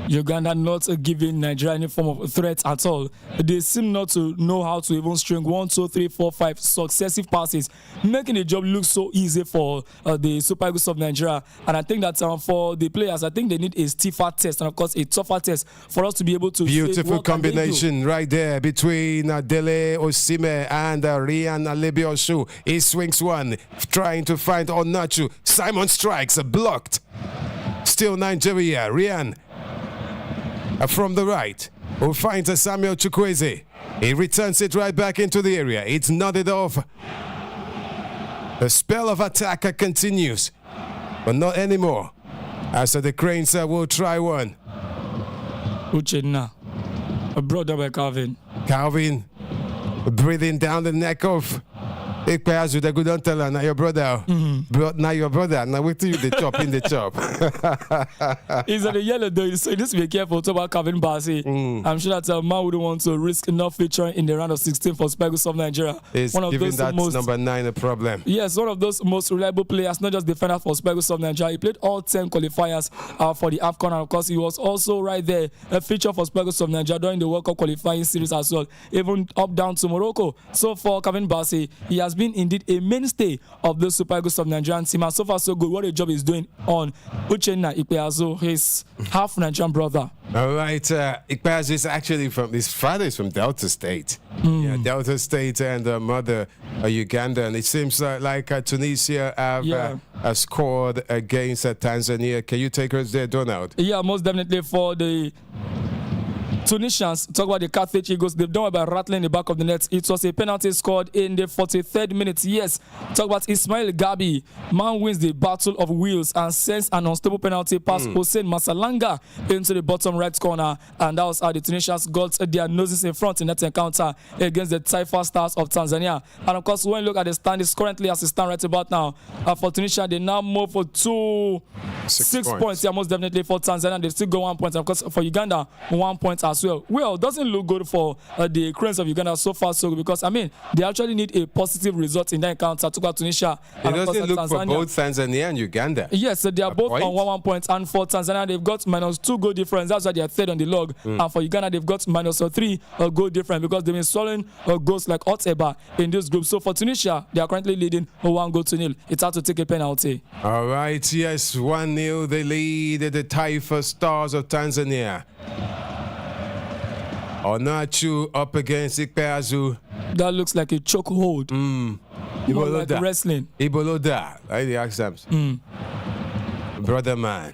Uganda not giving Nigeria any form of threat at all. They seem not to know how to even string 1, 2, 3, 4, 5 successive passes, making the job look so easy for the Super Eagles of Nigeria. And I think that for the players, I think they need a stiffer test and of course a tougher test for us to be able to. Beautiful combination right there between Dele Osimhen and Ryan Alebiosu. He swings one, trying to find Onuachu. Simon strikes, blocked. Still Nigeria. Ryan from the right, who finds a Samuel Chukwueze. He returns it right back into the area. It's nodded off. The spell of attack continues, but not anymore. As the Cranes will try one. Uchenna, a brother by Calvin. Calvin breathing down the neck of Ikpeazu, the good tell now your brother. Now your brother. Now wait till you the chop in the chop. He's on the yellow though, so just be careful about Calvin Bassey. I'm sure that man wouldn't want to risk enough featuring in the round of 16 for Super Eagles of Nigeria. It's one of giving those that number 9 a problem. Yes, one of those most reliable players, not just defender for Super Eagles of Nigeria. He played all 10 qualifiers for the Afcon, and of course he was also right there, a feature for Super Eagles of Nigeria during the World Cup qualifying series as well, even up down to Morocco. So for Calvin Bassey, he has been indeed a mainstay of the Super Eagles of Nigerian team, and so far so good. What a job he's doing on Uchenna Ikpeazu, his half Nigerian brother. All right, Ikpeazu is actually his father is from Delta State. Yeah, Delta State, and mother Uganda, and it seems like Tunisia have scored against Tanzania. Can you take us there, Donald? Yeah, most definitely for the Tunisians, talk about the Carthage Eagles, they've done well by rattling the back of the net. It was a penalty scored in the 43rd minute. Yes, talk about Ismail Gabi. Man wins the battle of wheels and sends an unstable penalty pass Hossein Masalanga into the bottom right corner. And that was how the Tunisians got their noses in front in that encounter against the Taifa Stars of Tanzania. And of course, when you look at the standings currently as it stands right about now, for Tunisia, they now move for 6 points. Yeah, most definitely for Tanzania, they still go 1 point. And of course, for Uganda, 1 point as well. Well, doesn't look good for the Cranes of Uganda so far, so because I mean they actually need a positive result in that encounter to go to Tunisia. It doesn't look Tanzania. For both Tanzania and Uganda. Yes, so they are both on 1 point, and for Tanzania they've got -2 goal difference. That's why they are third on the log. And for Uganda they've got -3 goal difference because they've been swallowing goals like hot eba in this group. So for Tunisia, they are currently leading 1-0. It's hard to take a penalty. All right, yes, 1-0 they lead the Taifa Stars of Tanzania. Onachu up against Ikpeazu. That looks like a chokehold. Like wrestling. Iboloda. I the accents. Brother man.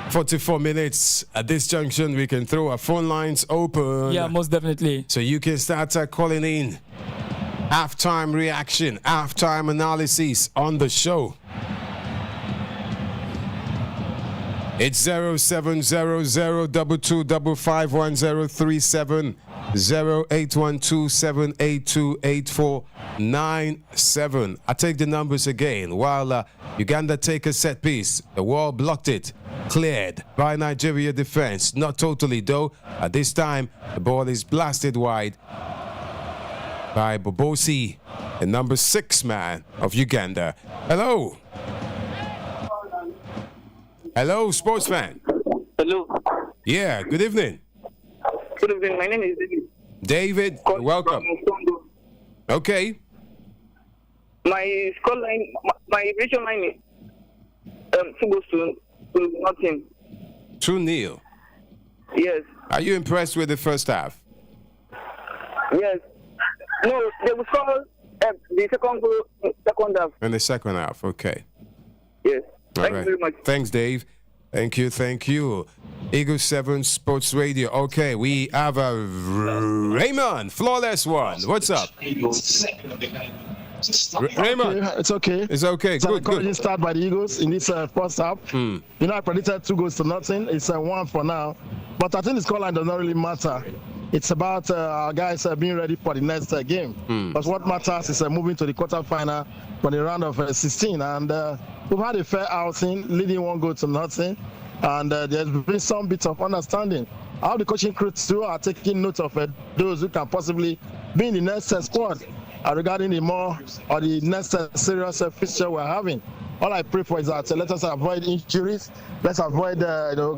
44 minutes. At this junction, we can throw our phone lines open. Yeah, most definitely. So you can start calling in. Halftime reaction, halftime analysis on the show. It's 070022551037 0812782847. I take the numbers again. While Uganda take a set piece, the wall blocked it. Cleared by Nigeria defense. Not totally though. At this time, the ball is blasted wide by Bobosi, the number 6 man of Uganda. Hello. Hello, sportsman. Hello. Yeah, good evening. Good evening. My name is David. David, welcome. Okay. My score line, my vision line is 2 goals to nothing. 2-0. Yes. Are you impressed with the first half? Yes. No, they will score the second goal, second half. In the second half, okay. Yes. Thank All you very much. Thanks, Dave. Thank you. Eagle 7 Sports Radio. Okay, we have a Raymond, flawless one. What's up? Raymond. It's okay. It's okay. It's Good. Good start by the Eagles in this first half. You know, I predicted 2 goals to nothing. It's 1 for now. But I think the scoreline does not really matter. It's about our guys being ready for the next game. But what matters is moving to the quarterfinal for the round of 16. And we've had a fair outing, leading 1 goal to nothing. And there's been some bit of understanding. How the coaching crew too are taking note of those who can possibly be in the next squad regarding the next serious fixture we're having. All I pray for is that let us avoid injuries, let's avoid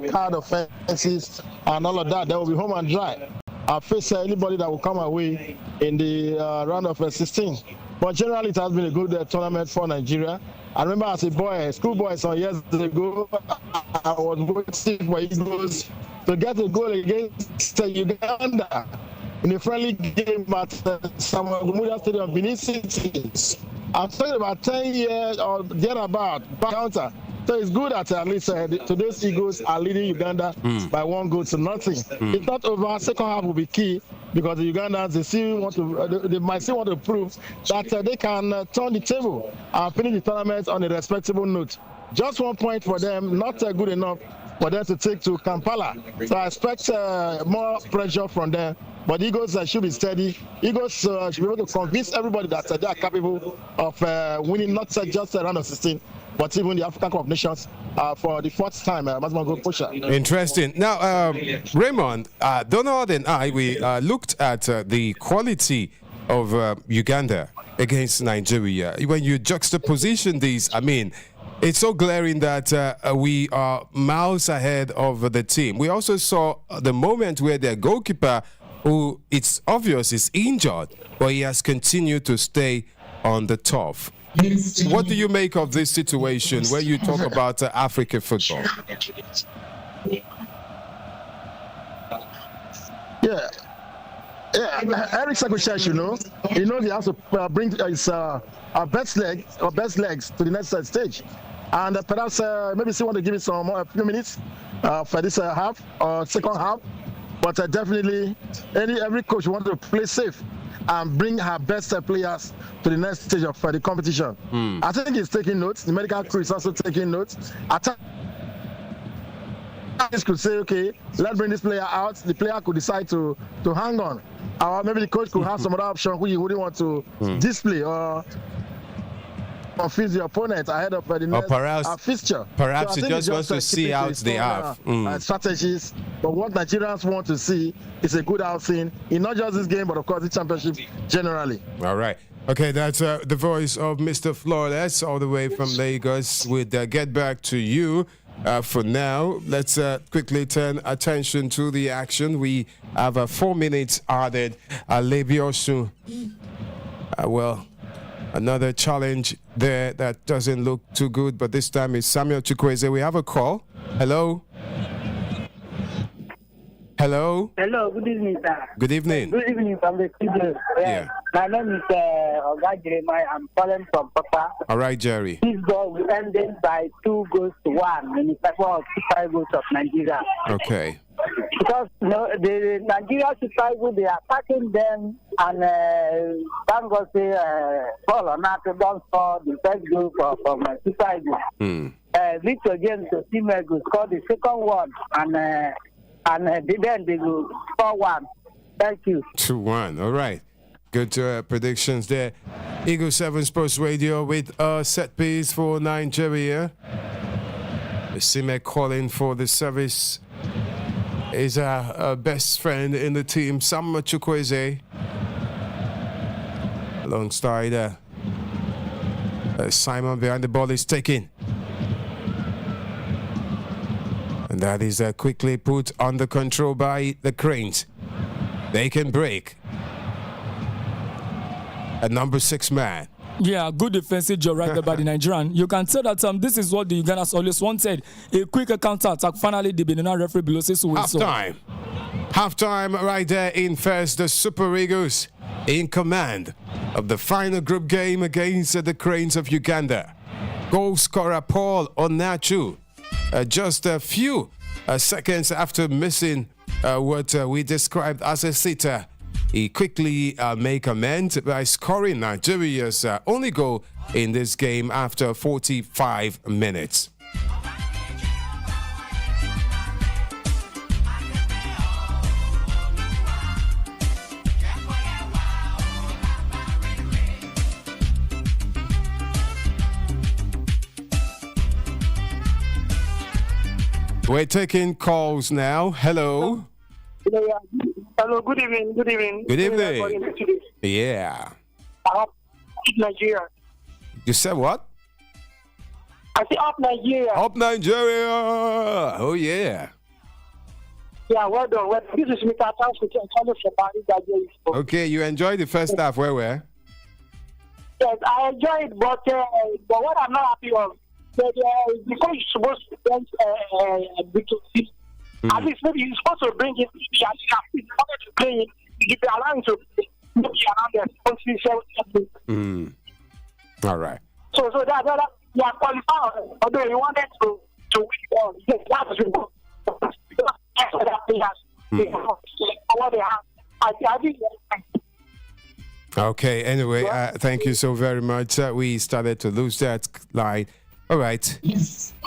card offenses and all of that. They will be home and dry. I face anybody that will come away in the round of 16. But generally, it has been a good tournament for Nigeria. I remember as a boy, schoolboy, some years ago, I was waiting for Eagles to get a goal against Uganda in a friendly game at Samuel Gumuda Stadium, Benin City. I'm talking about 10 years or thereabout, back counter. So it's good that at least today's Eagles are leading Uganda by 1 goal to nothing. It's not over. Second half will be key because the Ugandans they might still want to prove that they can turn the table and finish the tournament on a respectable note. Just 1 point for them, not good enough for them to take to Kampala. So I expect more pressure from them. But the Eagles should be steady. Eagles should be able to convince everybody that they are capable of winning not just a round of 16, but even the African Cup of Nations for the 4th time. Interesting. Now, Raymond, Donald and I, we looked at the quality of Uganda against Nigeria. When you juxtaposition these, I mean, it's so glaring that we are miles ahead of the team. We also saw the moment where their goalkeeper, who it's obvious is injured, but he has continued to stay on the turf. What do you make of this situation where you talk about African football? Yeah, Eric Sakuchesh, he has to bring his best legs to the next stage. And perhaps maybe still want to give it a few minutes for this half or second half. But definitely, every coach wants to play safe and bring her best players to the next stage of the competition. I think he's taking notes. The medical crew is also taking notes. At times, could say, okay, let's bring this player out. The player could decide to hang on. Or maybe the coach could have some other option who he wouldn't want to display or confuse the opponent ahead of the next fixture. Perhaps he just wants to see out the half. Strategies. But what Nigerians want to see is a good outing in not just this game, but of course the championship generally. All right. Okay, that's the voice of Mr. Flores all the way from Lagos. We'll get back to you. For now, let's quickly turn attention to the action. We have 4 minutes added. Lebiosu. Well, another challenge there that doesn't look too good, but this time it's Samuel Chukwueze. We have a call. Hello? Hello? Hello, good evening, sir. Good evening. Good evening from the studio. Yeah. My name is Oga Jeremiah. I'm calling from Papa. All right, Jerry. This goal will end by 2-1 in the favor of Super Eagles of Nigeria. Okay. Because the Nigeria Super Eagles, they are attacking them, and thank God say Paul Onato don't score the first goal from Super Eagles. Victor James Osimhen scored the second one, and then they go 4-1. Thank you. 2-1. All right. Good predictions there. Eagle 7 Sports Radio with a set piece for Nigeria. Osimhen calling for the service is our best friend in the team, Samuel Chukwueze, alongside Simon behind the ball is taken. And that is quickly put under control by the Cranes. They can break. A number 6 man. Yeah, good defensive job right there by the Nigerian. You can tell that this is what the Ugandans always wanted. A quick counter-attack. Finally, the Benin referee below says half-time. Half-time right there in first. The Super Eagles in command of the final group game against the Cranes of Uganda. Goal scorer Paul Onachu. Just a few seconds after missing what we described as a sitter, he quickly make amends by scoring Nigeria's only goal in this game after 45 minutes. We're taking calls now. Hello. Hello, good evening. Good evening. Good evening. Yeah. Nigeria. You said what? I said up Nigeria. Up Nigeria. Oh, yeah. Yeah, well done. Well, this is Mr. Okay, you enjoyed the first half. Where? Yes, I enjoyed it, but what I'm not happy of, because you're supposed to bench at least maybe you're supposed to bring it, if you wanted to play it, you can allow him to maybe around the All right. So that you are qualified, although you wanted to win, yes, that was that's what that players what they have. I think. Okay, anyway, thank you so very much. We started to lose that line. All right.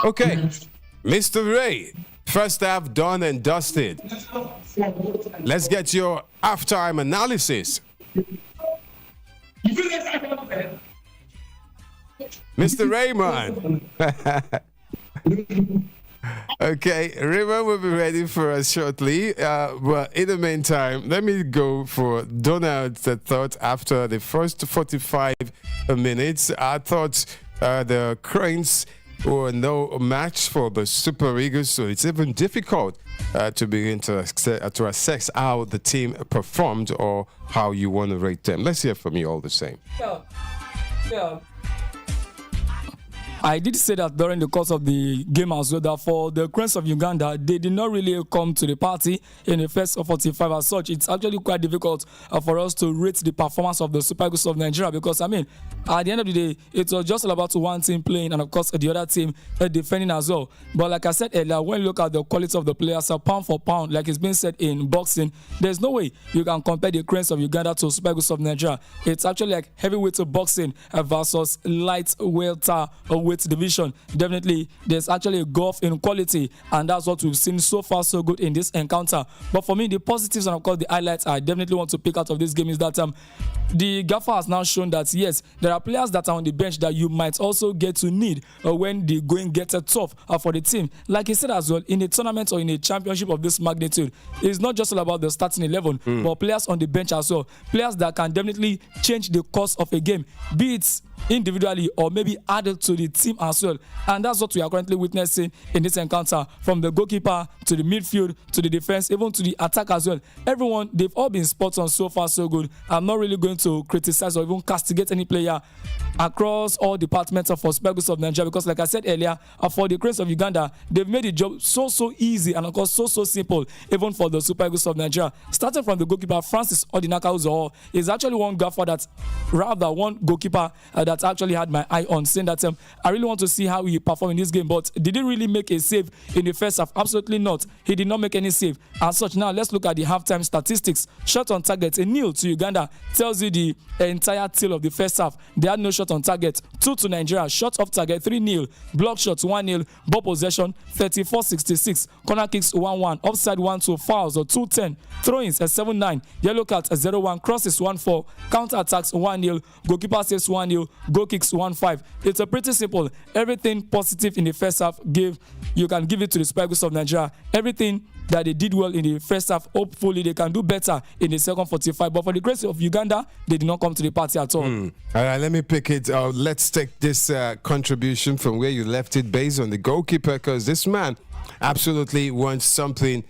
Okay. Mr. Ray, first half done and dusted. Let's get your halftime analysis. Mr. Raymond. Okay, Raymond will be ready for us shortly. But in the meantime, let me go for Donald's thought after the first 45 minutes. I thought the Cranes were no match for the Super Eagles, so it's even difficult to begin to assess how the team performed or how you want to rate them. Let's hear from you all the same. Yeah. I did say that during the course of the game as well, that for the Cranes of Uganda, they did not really come to the party in the first 45 as such. It's actually quite difficult for us to rate the performance of the Super Eagles of Nigeria because, I mean, at the end of the day, it was just all about one team playing and, of course, the other team defending as well. But like I said earlier, when you look at the quality of the players, pound for pound, like it's been said in boxing, there's no way you can compare the Cranes of Uganda to Super Eagles of Nigeria. It's actually like heavyweight boxing versus light weight division. Definitely, there's actually a gulf in quality, and that's what we've seen so far so good in this encounter. But for me, the positives and of course the highlights I definitely want to pick out of this game is that the gaffer has now shown that yes, there are players that are on the bench that you might also get to need when the going gets tough for the team. Like he said as well, in a tournament or in a championship of this magnitude, it's not just all about the starting 11, but players on the bench as well. Players that can definitely change the course of a game, be it individually or maybe added to the team as well. And that's what we are currently witnessing in this encounter, from the goalkeeper to the midfield to the defense, even to the attack as well. Everyone, they've all been spot on so far so good. I'm not really going to criticize or even castigate any player across all departments of Super Eagles of Nigeria because like I said earlier, for the Cranes of Uganda, they've made the job so easy and of course so simple even for the Super Eagles of Nigeria. Starting from the goalkeeper, Francis Odinaka Uzoho is actually one goalkeeper that actually had my eye on, saying that I really want to see how he performed in this game, but did he really make a save in the first half? Absolutely not. He did not make any save. As such, now let's look at the halftime statistics. Shot on target, a nil to Uganda, tells you the entire tale of the first half. They had no shot on target. 2 to Nigeria. Shot off target, 3-0. Block shots, 1-0. Ball possession, 34-66. Corner kicks, 1-1. Offside, 1-2. Fouls, 2-10. Throw-ins, 7-9. Yellow cards, 0-1. Crosses, 1-4. Counter attacks, 1-0. Goalkeeper saves, 1-0. Goal kicks, 1-5. It's a pretty simple. Everything positive in the first half, you can give it to the Super Eagles of Nigeria. Everything that they did well in the first half, hopefully they can do better in the second 45. But for the Cranes of Uganda, they did not come to the party at all. All right, let me pick it. Let's take this contribution from where you left it based on the goalkeeper, because this man absolutely wants something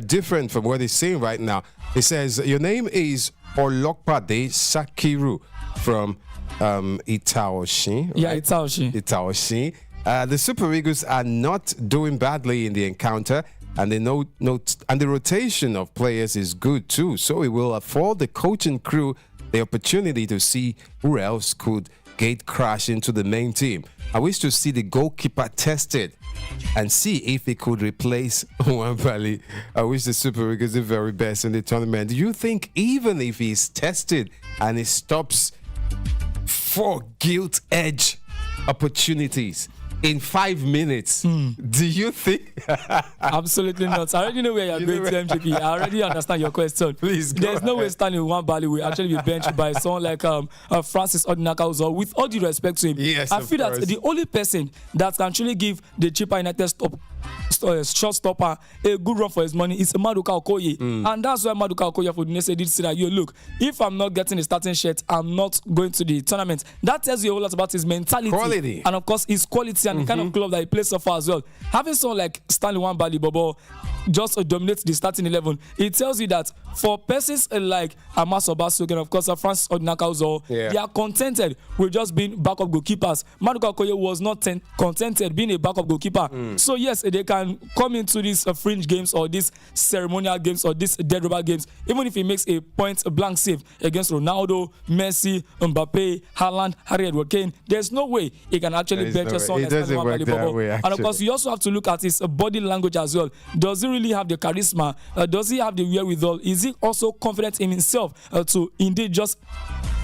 different from what he's saying right now. He says, your name is Olokpade Sakiru from Itaoshi. Right? Yeah, Itaoshi. Itaoshi. The Super Eagles are not doing badly in the encounter, and they and the rotation of players is good too. So it will afford the coaching crew the opportunity to see who else could gate crash into the main team. I wish to see the goalkeeper tested and see if he could replace Nwabali. I wish the Super Eagles the very best in the tournament. Do you think even if he's tested and he stops 4 gilt edge opportunities in 5 minutes, do you think? Absolutely not. I already know where you're going to, MJP. I already understand your question. Please go There's no way ahead. Stanley Nwabali will actually be benched by someone like Francis Odinaka Uzoho. With all due respect to him, Yes, I of feel course. that the only person that can actually give the Chippa United shot stopper a good run for his money is Maduka Okoye. And that's why Maduka Okoye for Tunisia did say that, look, if I'm not getting the starting shirt, I'm not going to the tournament. That tells you a whole lot about his mentality. Quality. And of course his quality and the kind of club that he plays so far as well. Having someone like Stanley Nwabali Bobo just dominate the starting 11, it tells you that for persons like Amos Obasoge and of course Francis Odinaka Uzoho, they are contented with just being backup goalkeepers. Maduka Okoye was not contented being a backup goalkeeper. So yes, they can come into these fringe games or these ceremonial games or these dead rubber games, even if he makes a point blank save against Ronaldo, Messi, Mbappe, Haaland, Harry Edward Kane, there's no way he can actually bench a son like Stanley Nwabali Bobo. And of course, you also have to look at his body language as well. Does he really have the charisma? Does he have the wherewithal? Is he also confident in himself to indeed just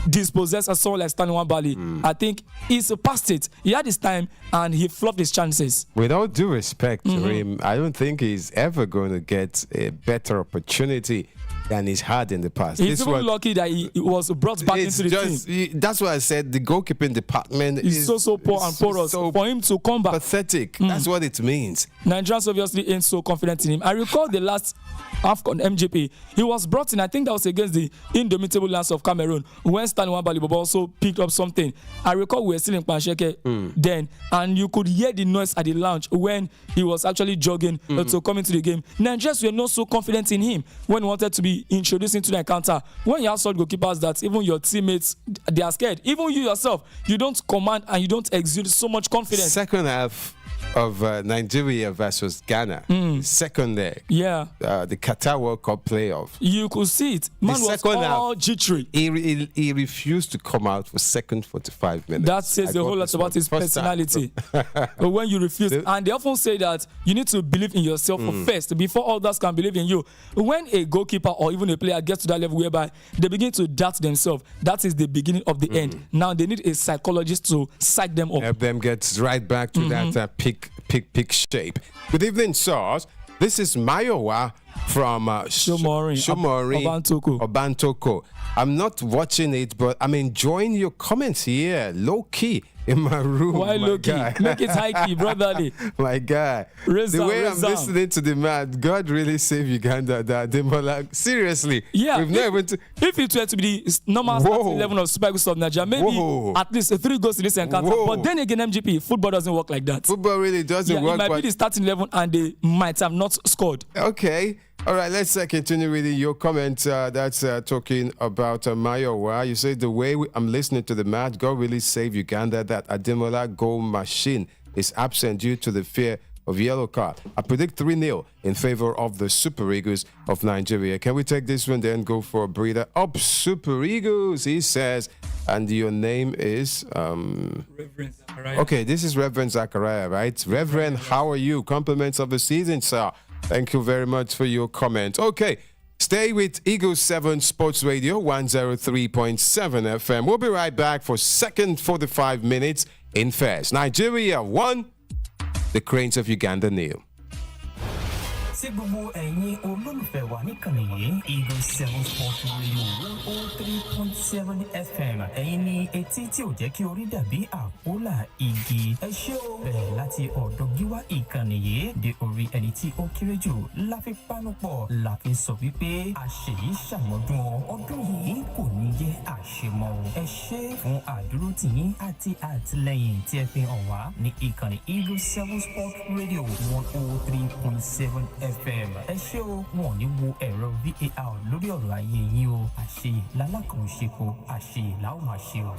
dispossess a someone like Stanley Nwabali? I think he's past it. He had his time and he fluffed his chances. With all due respect to him, I don't think he's ever going to get a better opportunity than he's had in the past. He's even lucky that he was brought back into the team. That's why I said the goalkeeping department is so poor and porous. So for him to come back, pathetic. That's what it means. Nigerians obviously ain't so confident in him. I recall the last Afcon MJP, he was brought in, I think that was against the indomitable Lions of Cameroon, when Stanley Nwabali Bobo also picked up something. I recall we were still in Pansheke then, and you could hear the noise at the lounge when he was actually jogging to come into the game. Nigerians were not so confident in him when he wanted to be be introduced into the encounter. When you have such goalkeepers that even your teammates, they are scared. Even you yourself, you don't command and you don't exude so much confidence. Second half of Nigeria versus Ghana. Second leg. Yeah. The Qatar World Cup playoff. You could see it. Man was all jittery. He refused to come out for second 45 minutes. That says a whole lot about his personality. But when you refuse, and they often say that you need to believe in yourself first before others can believe in you. When a goalkeeper or even a player gets to that level whereby they begin to doubt themselves, that is the beginning of the end. Now they need a psychologist to psych them up. Help them get right back to that peak shape. Good evening, sirs. This is Mayowa from Shomori, Obantoko. I'm not watching it, but I'm enjoying your comments here, low key in my room. Why low key? Make it high key, brotherly. My guy, the way I'm listening to the man, God really save Uganda. Seriously, yeah. If it were to be the normal starting 11 of Super Eagles of Nigeria, maybe at least 3 goals in this encounter. But then again, MGP, football doesn't work like that. Football really doesn't work. It might be the starting 11 and they might have not scored. Okay. All right, let's continue reading your comments. That's talking about Mayowa. You say the way I'm listening to the match, God really save Uganda. That Ademola goal machine is absent due to the fear of yellow card. I predict 3-0 in favor of the Super Eagles of Nigeria. Can we take this one then go for a breather? Up Super Eagles, he says. And your name is Reverend Zachariah. Okay, this is Reverend Zachariah, right? Reverend, how are you? Compliments of the season, sir. Thank you very much for your comment. Okay, stay with Eagle 7 Sports Radio 103.7 FM. We'll be right back for second 45 minutes in Fairs. Nigeria 1, the Cranes of Uganda 0. sí gbogbo ẹ̀yin olólùfẹ́ wa níkànnì yìí Eagle 7 Sport Radio 103.7 FM ẹ̀yin ni etí tí ò jẹ́ kí orí dàbí àpólà igi ẹ ṣé o bẹ̀rẹ̀ láti ọ̀dọ̀ gíwá ìkànnì yìí dé orí ẹni tí ó kéré jù la fi pánupọ̀ la fi sọ wípé àṣeyí ṣàmọ́dún ọdún yìí kò ní jẹ́ àṣemọ́ ẹ ṣé fún àdúrótìyín àti àtìlẹ́yìn tí ẹ fi hàn wá ní ìkànnì Eagle 7 Sport Radio 103.7 FM ẹ ṣé o wọn ní wo ẹ̀rọ VAR lórí ọ̀rọ̀ ayé yín o àṣeyì lálákànṣepo àṣeyì la ó máa ṣe o.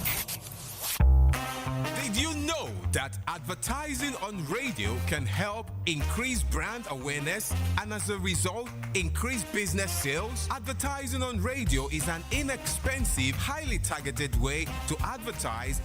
Did you know that advertising on radio can help increase brand awareness and as a result, increase business sales? Advertising on radio is an inexpensive, highly targeted way to advertise